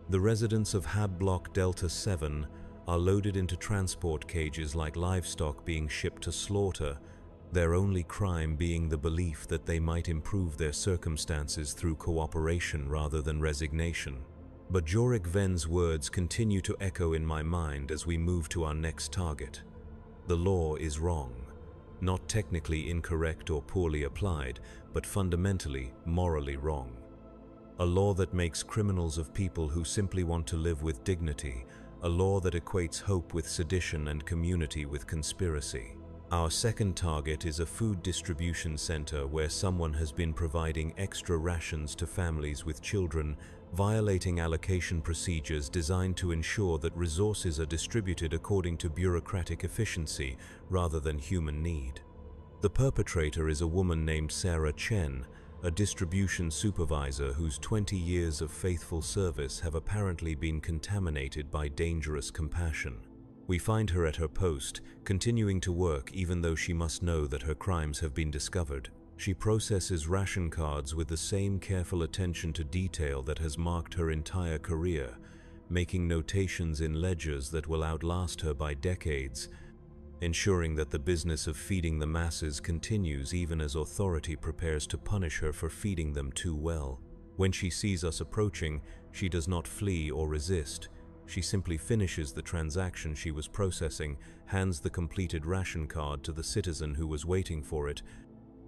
The residents of Hab Block Delta 7 are loaded into transport cages like livestock being shipped to slaughter, their only crime being the belief that they might improve their circumstances through cooperation rather than resignation. But Jorik Ven's words continue to echo in my mind as we move to our next target. The law is wrong. Not technically incorrect or poorly applied, but fundamentally, morally wrong. A law that makes criminals of people who simply want to live with dignity, a law that equates hope with sedition and community with conspiracy. Our second target is a food distribution center where someone has been providing extra rations to families with children, violating allocation procedures designed to ensure that resources are distributed according to bureaucratic efficiency rather than human need. The perpetrator is a woman named Sarah Chen, a distribution supervisor whose 20 years of faithful service have apparently been contaminated by dangerous compassion. We find her at her post, continuing to work even though she must know that her crimes have been discovered. She processes ration cards with the same careful attention to detail that has marked her entire career, making notations in ledgers that will outlast her by decades, ensuring that the business of feeding the masses continues even as authority prepares to punish her for feeding them too well. When she sees us approaching, she does not flee or resist. She simply finishes the transaction she was processing, hands the completed ration card to the citizen who was waiting for it,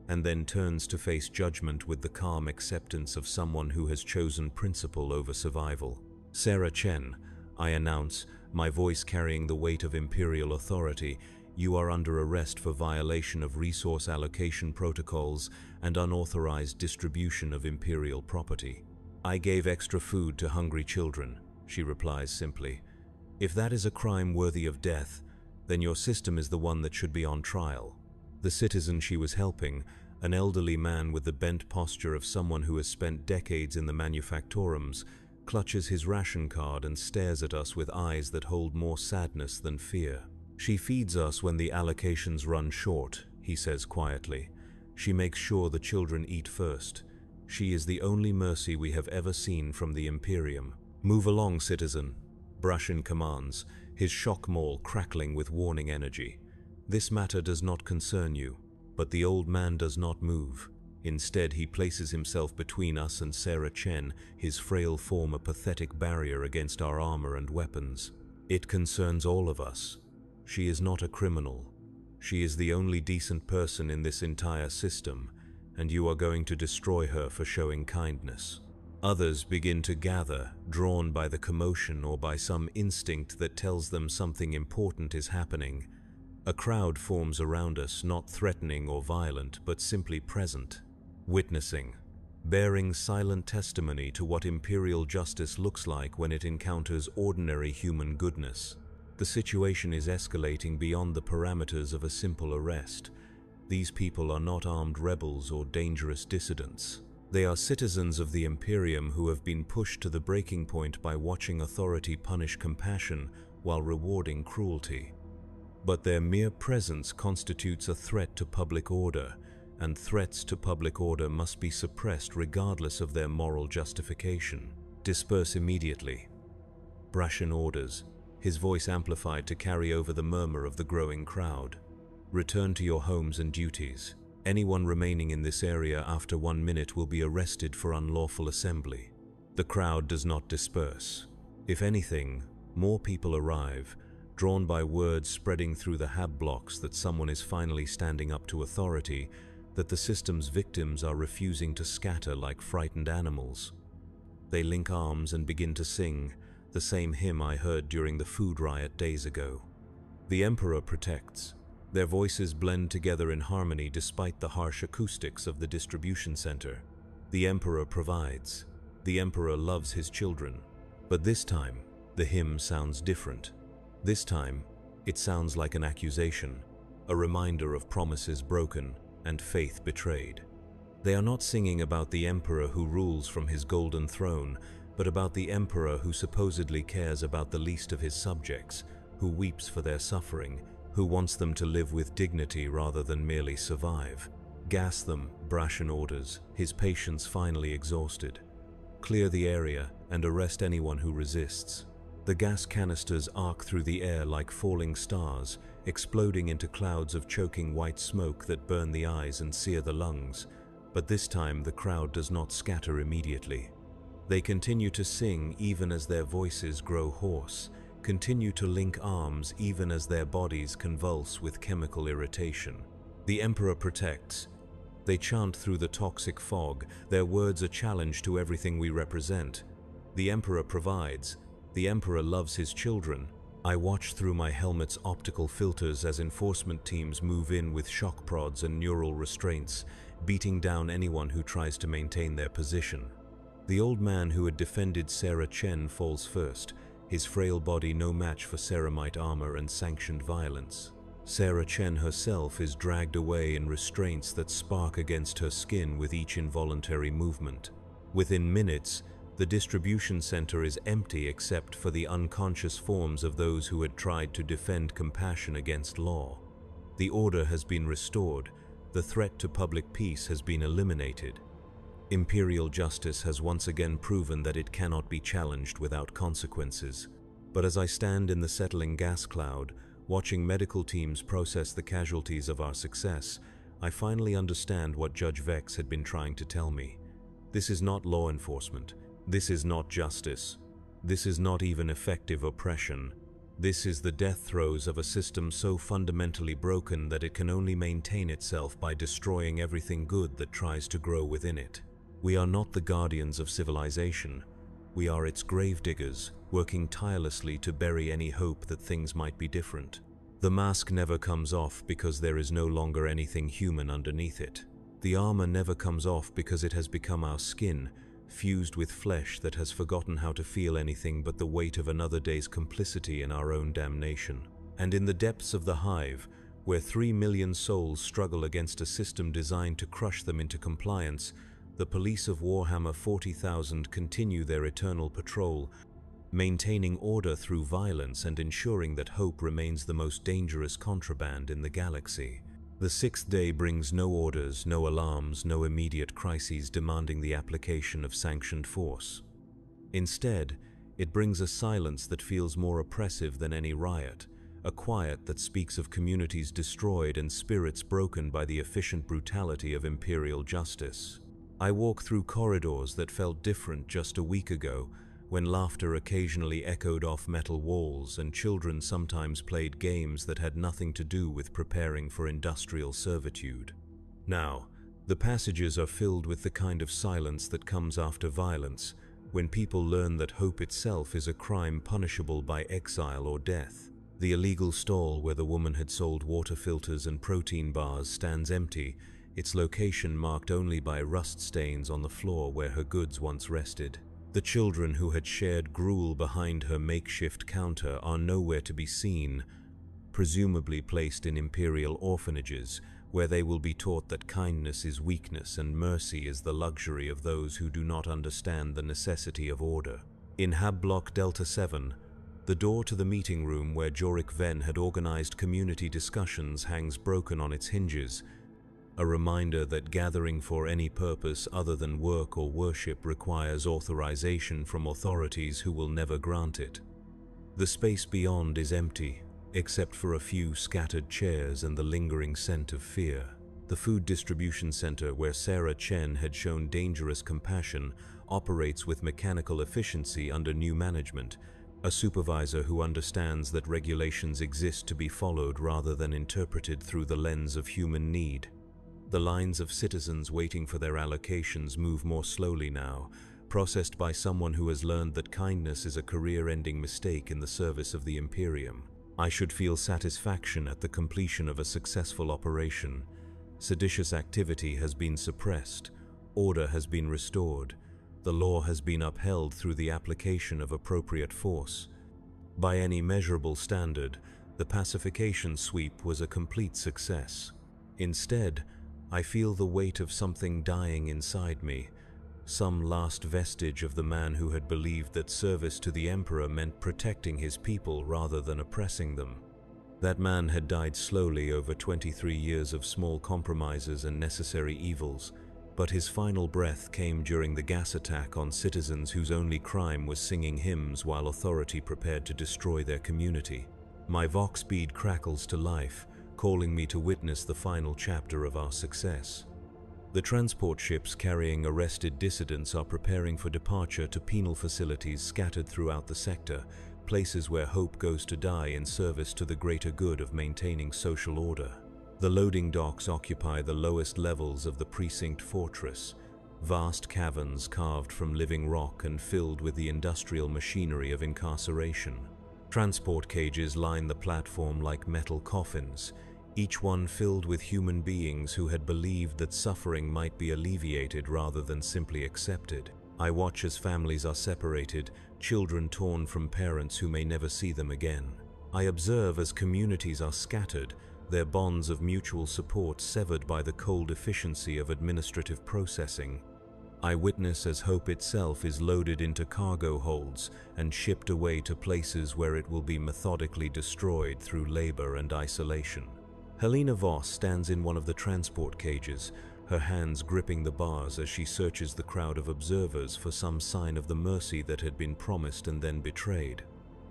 and then turns to face judgment with the calm acceptance of someone who has chosen principle over survival. "Sarah Chen," I announce, my voice carrying the weight of imperial authority, "you are under arrest for violation of resource allocation protocols and unauthorized distribution of imperial property." "I gave extra food to hungry children," she replies simply. "If that is a crime worthy of death, then your system is the one that should be on trial." The citizen she was helping, an elderly man with the bent posture of someone who has spent decades in the manufactorums, clutches his ration card and stares at us with eyes that hold more sadness than fear. "She feeds us when the allocations run short," he says quietly. "She makes sure the children eat first. She is the only mercy we have ever seen from the Imperium." "Move along, citizen," Brashin commands, his shock maul crackling with warning energy. "This matter does not concern you." But the old man does not move. Instead, he places himself between us and Sarah Chen, his frail form a pathetic barrier against our armor and weapons. "It concerns all of us. She is not a criminal. She is the only decent person in this entire system, and you are going to destroy her for showing kindness." Others begin to gather, drawn by the commotion or by some instinct that tells them something important is happening. A crowd forms around us, not threatening or violent, but simply present, witnessing, bearing silent testimony to what imperial justice looks like when it encounters ordinary human goodness. The situation is escalating beyond the parameters of a simple arrest. These people are not armed rebels or dangerous dissidents. They are citizens of the Imperium who have been pushed to the breaking point by watching authority punish compassion while rewarding cruelty. But their mere presence constitutes a threat to public order, and threats to public order must be suppressed regardless of their moral justification. "Disperse immediately," Brashin orders, his voice amplified to carry over the murmur of the growing crowd. "Return to your homes and duties. Anyone remaining in this area after 1 minute will be arrested for unlawful assembly." The crowd does not disperse. If anything, more people arrive, drawn by words spreading through the hab blocks that someone is finally standing up to authority, that the system's victims are refusing to scatter like frightened animals. They link arms and begin to sing, the same hymn I heard during the food riot days ago. "The Emperor protects." Their voices blend together in harmony despite the harsh acoustics of the distribution center. "The Emperor provides." The Emperor loves his children. But this time, the hymn sounds different. This time, it sounds like an accusation, a reminder of promises broken and faith betrayed. They are not singing about the emperor who rules from his golden throne, but about the emperor who supposedly cares about the least of his subjects, who weeps for their suffering, who wants them to live with dignity rather than merely survive. "Gas them," Brashin orders, his patience finally exhausted. "Clear the area and arrest anyone who resists." The gas canisters arc through the air like falling stars, exploding into clouds of choking white smoke that burn the eyes and sear the lungs. But this time the crowd does not scatter immediately. They continue to sing even as their voices grow hoarse, continue to link arms even as their bodies convulse with chemical irritation. "The Emperor protects." They chant through the toxic fog, their words a challenge to everything we represent. "The Emperor provides." "The Emperor loves his children." I watch through my helmet's optical filters as enforcement teams move in with shock prods and neural restraints, beating down anyone who tries to maintain their position. The old man who had defended Sarah Chen falls first, his frail body no match for ceramite armor and sanctioned violence. Sarah Chen herself is dragged away in restraints that spark against her skin with each involuntary movement. Within minutes, the distribution center is empty except for the unconscious forms of those who had tried to defend compassion against law. The order has been restored, the threat to public peace has been eliminated. Imperial justice has once again proven that it cannot be challenged without consequences. But as I stand in the settling gas cloud, Watching medical teams process the casualties of our success, I finally understand what Judge Vex had been trying to tell me. This is not law enforcement. This is not justice. This is not even effective oppression. This is the death throes of a system so fundamentally broken that it can only maintain itself by destroying everything good that tries to grow within it. We are not the guardians of civilization. We are its gravediggers, working tirelessly to bury any hope that things might be different. The mask never comes off because there is no longer anything human underneath it. The armor never comes off because it has become our skin, fused with flesh that has forgotten how to feel anything but the weight of another day's complicity in our own damnation. And in the depths of the hive, where 3 million souls struggle against a system designed to crush them into compliance, the police of Warhammer 40,000 continue their eternal patrol, maintaining order through violence and ensuring that hope remains the most dangerous contraband in the galaxy. The sixth day brings no orders, no alarms, no immediate crises demanding the application of sanctioned force. Instead, it brings a silence that feels more oppressive than any riot, a quiet that speaks of communities destroyed and spirits broken by the efficient brutality of imperial justice. I walk through corridors that felt different just a week ago, when laughter occasionally echoed off metal walls and children sometimes played games that had nothing to do with preparing for industrial servitude. Now, the passages are filled with the kind of silence that comes after violence, when people learn that hope itself is a crime punishable by exile or death. The illegal stall where the woman had sold water filters and protein bars stands empty, its location marked only by rust stains on the floor where her goods once rested. The children who had shared gruel behind her makeshift counter are nowhere to be seen, presumably placed in imperial orphanages, where they will be taught that kindness is weakness and mercy is the luxury of those who do not understand the necessity of order. In Hab Block Delta 7, the door to the meeting room where Jorik Ven had organized community discussions hangs broken on its hinges, a reminder that gathering for any purpose other than work or worship requires authorization from authorities who will never grant it. The space beyond is empty, except for a few scattered chairs and the lingering scent of fear. The food distribution center where Sarah Chen had shown dangerous compassion operates with mechanical efficiency under new management, a supervisor who understands that regulations exist to be followed rather than interpreted through the lens of human need. The lines of citizens waiting for their allocations move more slowly now, processed by someone who has learned that kindness is a career-ending mistake in the service of the Imperium. I should feel satisfaction at the completion of a successful operation. Seditious activity has been suppressed, order has been restored, the law has been upheld through the application of appropriate force. By any measurable standard, the pacification sweep was a complete success. Instead, I feel the weight of something dying inside me, some last vestige of the man who had believed that service to the Emperor meant protecting his people rather than oppressing them. That man had died slowly over 23 years of small compromises and necessary evils, but his final breath came during the gas attack on citizens whose only crime was singing hymns while authority prepared to destroy their community. My Vox bead crackles to life, calling me to witness the final chapter of our success. The transport ships carrying arrested dissidents are preparing for departure to penal facilities scattered throughout the sector, places where hope goes to die in service to the greater good of maintaining social order. The loading docks occupy the lowest levels of the precinct fortress, vast caverns carved from living rock and filled with the industrial machinery of incarceration. Transport cages line the platform like metal coffins, each one filled with human beings who had believed that suffering might be alleviated rather than simply accepted. I watch as families are separated, children torn from parents who may never see them again. I observe as communities are scattered, their bonds of mutual support severed by the cold efficiency of administrative processing. I witness as hope itself is loaded into cargo holds and shipped away to places where it will be methodically destroyed through labor and isolation. Helena Voss stands in one of the transport cages, her hands gripping the bars as she searches the crowd of observers for some sign of the mercy that had been promised and then betrayed.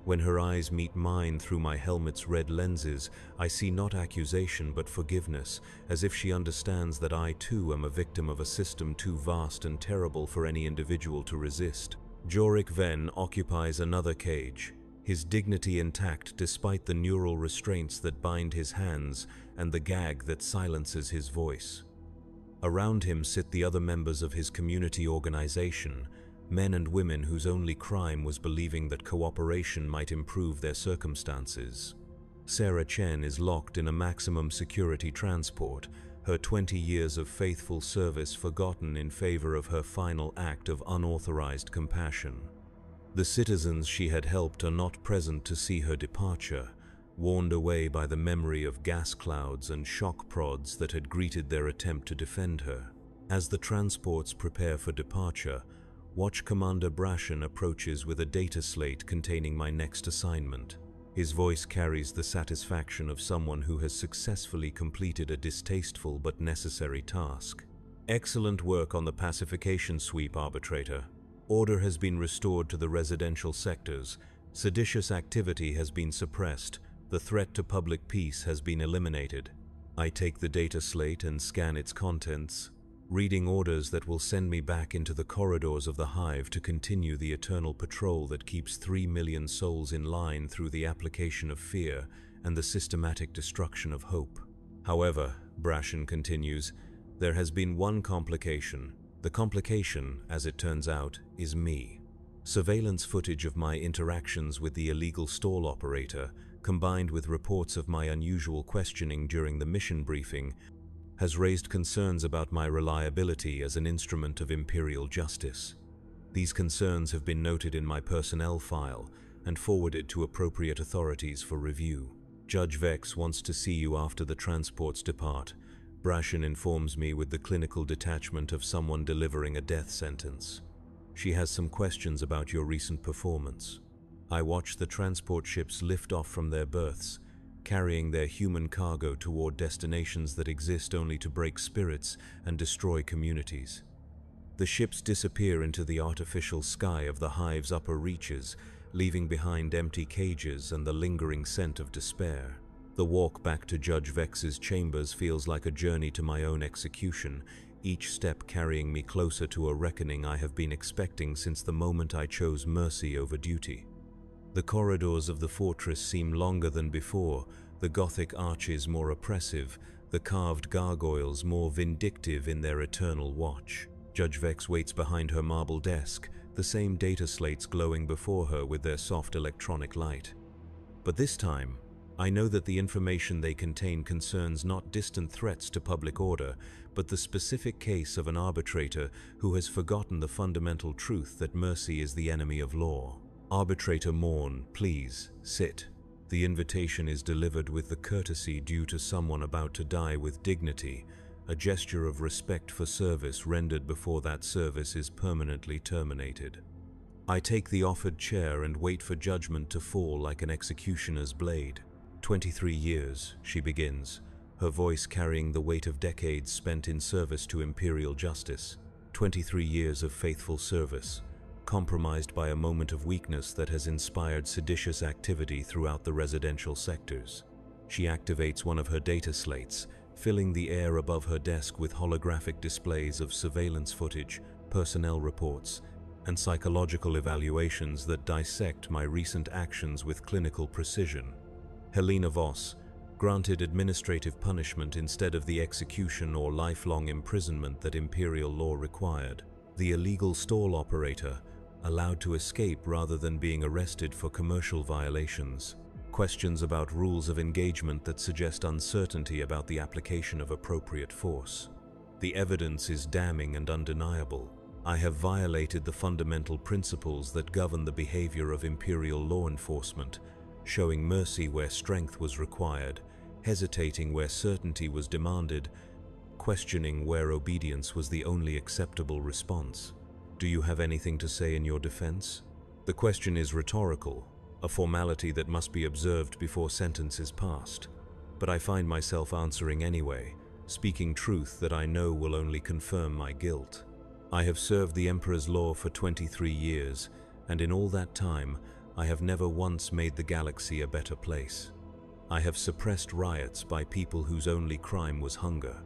When her eyes meet mine through my helmet's red lenses, I see not accusation but forgiveness, as if she understands that I too am a victim of a system too vast and terrible for any individual to resist. Jorik Ven occupies another cage, his dignity intact despite the neural restraints that bind his hands and the gag that silences his voice. Around him sit the other members of his community organization, men and women whose only crime was believing that cooperation might improve their circumstances. Sarah Chen is locked in a maximum security transport, her 20 years of faithful service forgotten in favor of her final act of unauthorized compassion. The citizens she had helped are not present to see her departure, warned away by the memory of gas clouds and shock prods that had greeted their attempt to defend her. As the transports prepare for departure, Watch Commander Brashen approaches with a data slate containing my next assignment. His voice carries the satisfaction of someone who has successfully completed a distasteful but necessary task. Excellent work on the pacification sweep, Arbitrator. Order has been restored to the residential sectors. Seditious activity has been suppressed. The threat to public peace has been eliminated. I take the data slate and scan its contents, reading orders that will send me back into the corridors of the hive to continue the eternal patrol that keeps 3 million souls in line through the application of fear and the systematic destruction of hope. However, Brashen continues, there has been one complication. The complication, as it turns out, is me. Surveillance footage of my interactions with the illegal stall operator, combined with reports of my unusual questioning during the mission briefing, has raised concerns about my reliability as an instrument of imperial justice. These concerns have been noted in my personnel file and forwarded to appropriate authorities for review. Judge Vex wants to see you after the transports depart. Brashen informs me with the clinical detachment of someone delivering a death sentence. She has some questions about your recent performance. I watch the transport ships lift off from their berths, carrying their human cargo toward destinations that exist only to break spirits and destroy communities. The ships disappear into the artificial sky of the hive's upper reaches, leaving behind empty cages and the lingering scent of despair. The walk back to Judge Vex's chambers feels like a journey to my own execution, each step carrying me closer to a reckoning I have been expecting since the moment I chose mercy over duty. The corridors of the fortress seem longer than before, the Gothic arches more oppressive, the carved gargoyles more vindictive in their eternal watch. Judge Vex waits behind her marble desk, the same data slates glowing before her with their soft electronic light. But this time, I know that the information they contain concerns not distant threats to public order, but the specific case of an arbitrator who has forgotten the fundamental truth that mercy is the enemy of law. Arbitrator Morn, please, sit. The invitation is delivered with the courtesy due to someone about to die with dignity, a gesture of respect for service rendered before that service is permanently terminated. I take the offered chair and wait for judgment to fall like an executioner's blade. 23 years, she begins, her voice carrying the weight of decades spent in service to imperial justice. 23 years of faithful service, compromised by a moment of weakness that has inspired seditious activity throughout the residential sectors. She activates one of her data slates, filling the air above her desk with holographic displays of surveillance footage, personnel reports, and psychological evaluations that dissect my recent actions with clinical precision. Helena Voss, granted administrative punishment instead of the execution or lifelong imprisonment that imperial law required. The illegal stall operator, allowed to escape rather than being arrested for commercial violations. Questions about rules of engagement that suggest uncertainty about the application of appropriate force. The evidence is damning and undeniable. I have violated the fundamental principles that govern the behavior of imperial law enforcement, showing mercy where strength was required, hesitating where certainty was demanded, questioning where obedience was the only acceptable response. Do you have anything to say in your defense? The question is rhetorical, a formality that must be observed before sentence is passed. But I find myself answering anyway, speaking truth that I know will only confirm my guilt. I have served the Emperor's law for 23 years, and in all that time, I have never once made the galaxy a better place. I have suppressed riots by people whose only crime was hunger.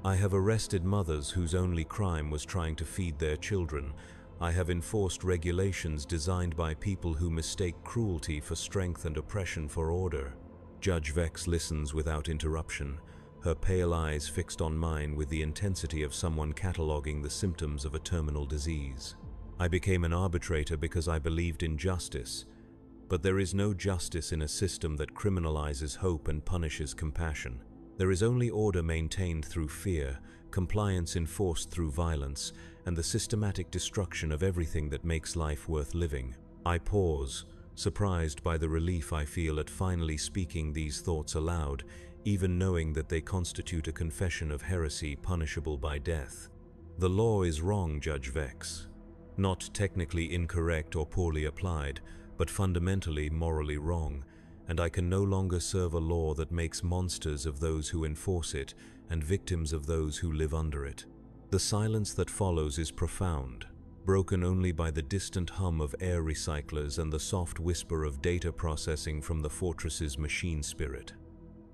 I have arrested mothers whose only crime was trying to feed their children. I have enforced regulations designed by people who mistake cruelty for strength and oppression for order. Judge Vex listens without interruption, her pale eyes fixed on mine with the intensity of someone cataloging the symptoms of a terminal disease. I became an arbitrator because I believed in justice, but there is no justice in a system that criminalizes hope and punishes compassion. There is only order maintained through fear, compliance enforced through violence, and the systematic destruction of everything that makes life worth living. I pause, surprised by the relief I feel at finally speaking these thoughts aloud, even knowing that they constitute a confession of heresy punishable by death. The law is wrong, Judge Vex. Not technically incorrect or poorly applied, but fundamentally morally wrong, and I can no longer serve a law that makes monsters of those who enforce it and victims of those who live under it. The silence that follows is profound, broken only by the distant hum of air recyclers and the soft whisper of data processing from the fortress's machine spirit.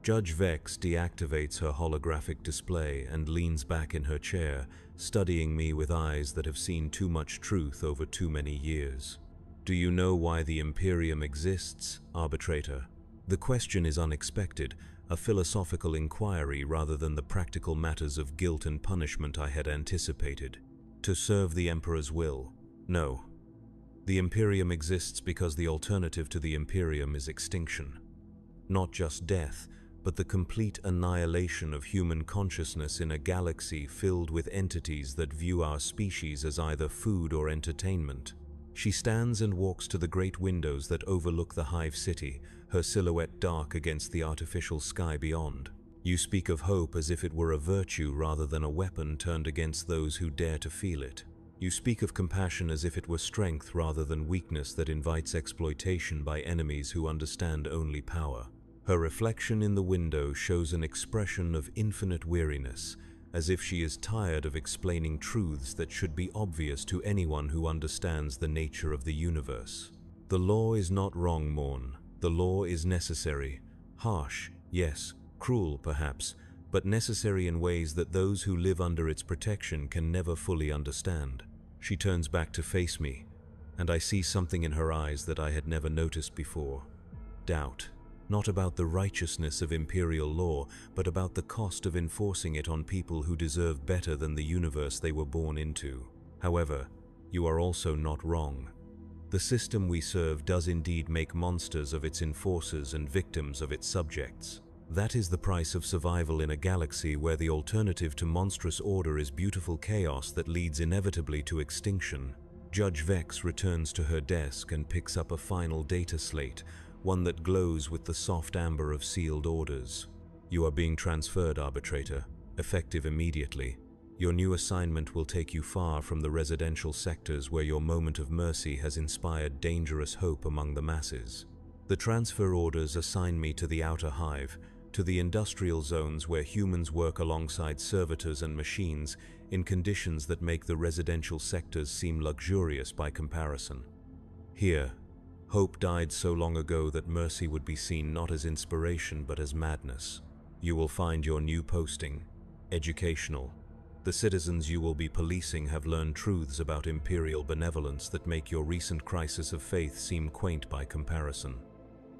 Judge Vex deactivates her holographic display and leans back in her chair, studying me with eyes that have seen too much truth over too many years. Do you know why the Imperium exists, arbitrator? The question is unexpected, a philosophical inquiry rather than the practical matters of guilt and punishment I had anticipated. To serve the Emperor's will? No. The Imperium exists because the alternative to the Imperium is extinction. Not just death, but the complete annihilation of human consciousness in a galaxy filled with entities that view our species as either food or entertainment. She stands and walks to the great windows that overlook the hive city, her silhouette dark against the artificial sky beyond. You speak of hope as if it were a virtue rather than a weapon turned against those who dare to feel it. You speak of compassion as if it were strength rather than weakness that invites exploitation by enemies who understand only power. Her reflection in the window shows an expression of infinite weariness, as if she is tired of explaining truths that should be obvious to anyone who understands the nature of the universe. The law is not wrong, Morn. The law is necessary. Harsh, yes, cruel perhaps, but necessary in ways that those who live under its protection can never fully understand. She turns back to face me, and I see something in her eyes that I had never noticed before. Doubt. Not about the righteousness of imperial law, but about the cost of enforcing it on people who deserve better than the universe they were born into. However, you are also not wrong. The system we serve does indeed make monsters of its enforcers and victims of its subjects. That is the price of survival in a galaxy where the alternative to monstrous order is beautiful chaos that leads inevitably to extinction. Judge Vex returns to her desk and picks up a final data slate, one that glows with the soft amber of sealed orders. You are being transferred, arbitrator, effective immediately. Your new assignment will take you far from the residential sectors where your moment of mercy has inspired dangerous hope among the masses. The transfer orders assign me to the outer hive, to the industrial zones where humans work alongside servitors and machines in conditions that make the residential sectors seem luxurious by comparison. Here, hope died so long ago that mercy would be seen not as inspiration but as madness. You will find your new posting educational. The citizens you will be policing have learned truths about imperial benevolence that make your recent crisis of faith seem quaint by comparison.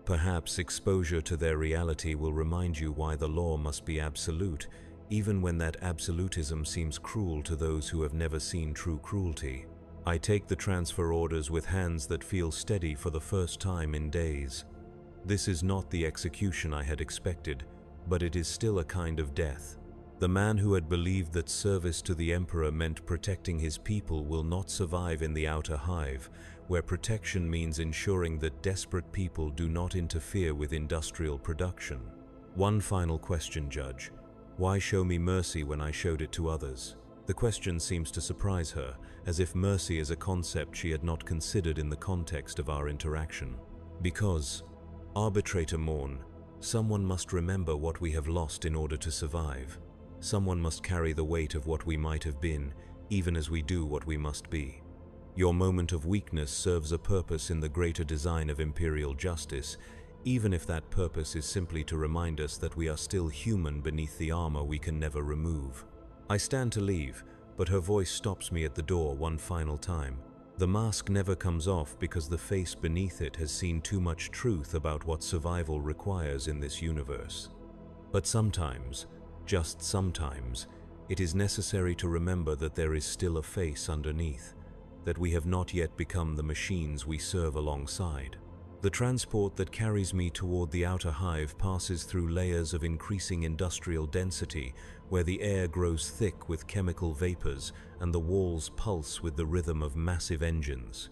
Perhaps exposure to their reality will remind you why the law must be absolute, even when that absolutism seems cruel to those who have never seen true cruelty. I take the transfer orders with hands that feel steady for the first time in days. This is not the execution I had expected, but it is still a kind of death. The man who had believed that service to the Emperor meant protecting his people will not survive in the outer hive, where protection means ensuring that desperate people do not interfere with industrial production. One final question, Judge. Why show me mercy when I showed it to others? The question seems to surprise her, as if mercy is a concept she had not considered in the context of our interaction. Because, Arbitrator Morn, someone must remember what we have lost in order to survive. Someone must carry the weight of what we might have been, even as we do what we must be. Your moment of weakness serves a purpose in the greater design of imperial justice, even if that purpose is simply to remind us that we are still human beneath the armor we can never remove. I stand to leave, but her voice stops me at the door one final time. The mask never comes off because the face beneath it has seen too much truth about what survival requires in this universe. But sometimes, just sometimes, it is necessary to remember that there is still a face underneath, that we have not yet become the machines we serve alongside. The transport that carries me toward the outer hive passes through layers of increasing industrial density, where the air grows thick with chemical vapors and the walls pulse with the rhythm of massive engines.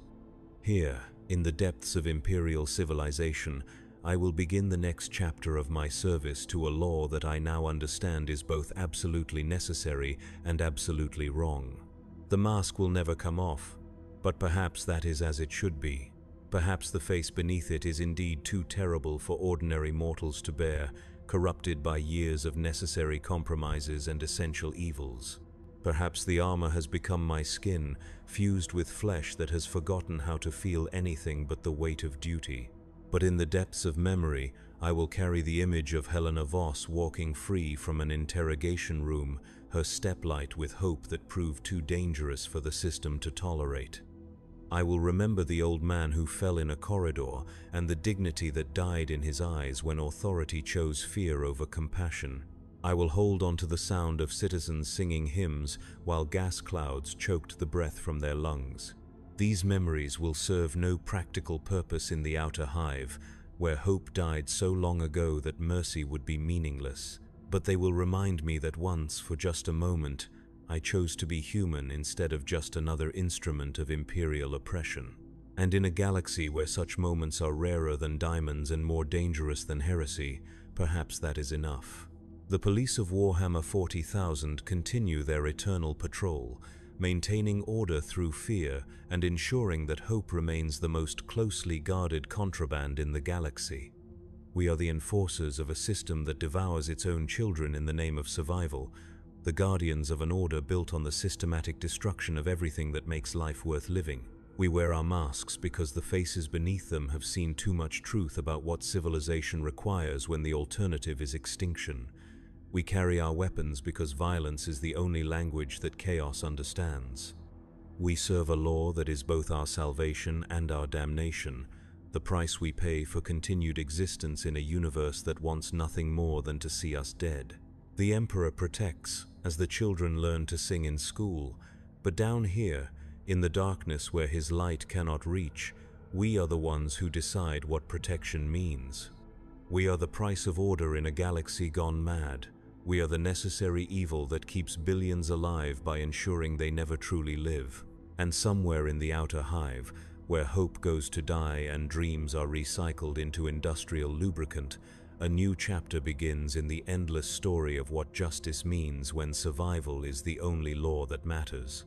Here, in the depths of imperial civilization, I will begin the next chapter of my service to a law that I now understand is both absolutely necessary and absolutely wrong. The mask will never come off, but perhaps that is as it should be. Perhaps the face beneath it is indeed too terrible for ordinary mortals to bear, corrupted by years of necessary compromises and essential evils. Perhaps the armor has become my skin, fused with flesh that has forgotten how to feel anything but the weight of duty. But in the depths of memory, I will carry the image of Helena Voss walking free from an interrogation room, her step light with hope that proved too dangerous for the system to tolerate. I will remember the old man who fell in a corridor and the dignity that died in his eyes when authority chose fear over compassion. I will hold on to the sound of citizens singing hymns while gas clouds choked the breath from their lungs. These memories will serve no practical purpose in the outer hive, where hope died so long ago that mercy would be meaningless. But they will remind me that once, for just a moment, I chose to be human instead of just another instrument of imperial oppression. And in a galaxy where such moments are rarer than diamonds and more dangerous than heresy, perhaps that is enough. The police of Warhammer 40,000 continue their eternal patrol, maintaining order through fear and ensuring that hope remains the most closely guarded contraband in the galaxy. We are the enforcers of a system that devours its own children in the name of survival, the guardians of an order built on the systematic destruction of everything that makes life worth living. We wear our masks because the faces beneath them have seen too much truth about what civilization requires when the alternative is extinction. We carry our weapons because violence is the only language that chaos understands. We serve a law that is both our salvation and our damnation, the price we pay for continued existence in a universe that wants nothing more than to see us dead. The Emperor protects, as the children learn to sing in school, but down here, in the darkness where his light cannot reach, we are the ones who decide what protection means. We are the price of order in a galaxy gone mad. We are the necessary evil that keeps billions alive by ensuring they never truly live. And somewhere in the outer hive, where hope goes to die and dreams are recycled into industrial lubricant, a new chapter begins in the endless story of what justice means when survival is the only law that matters.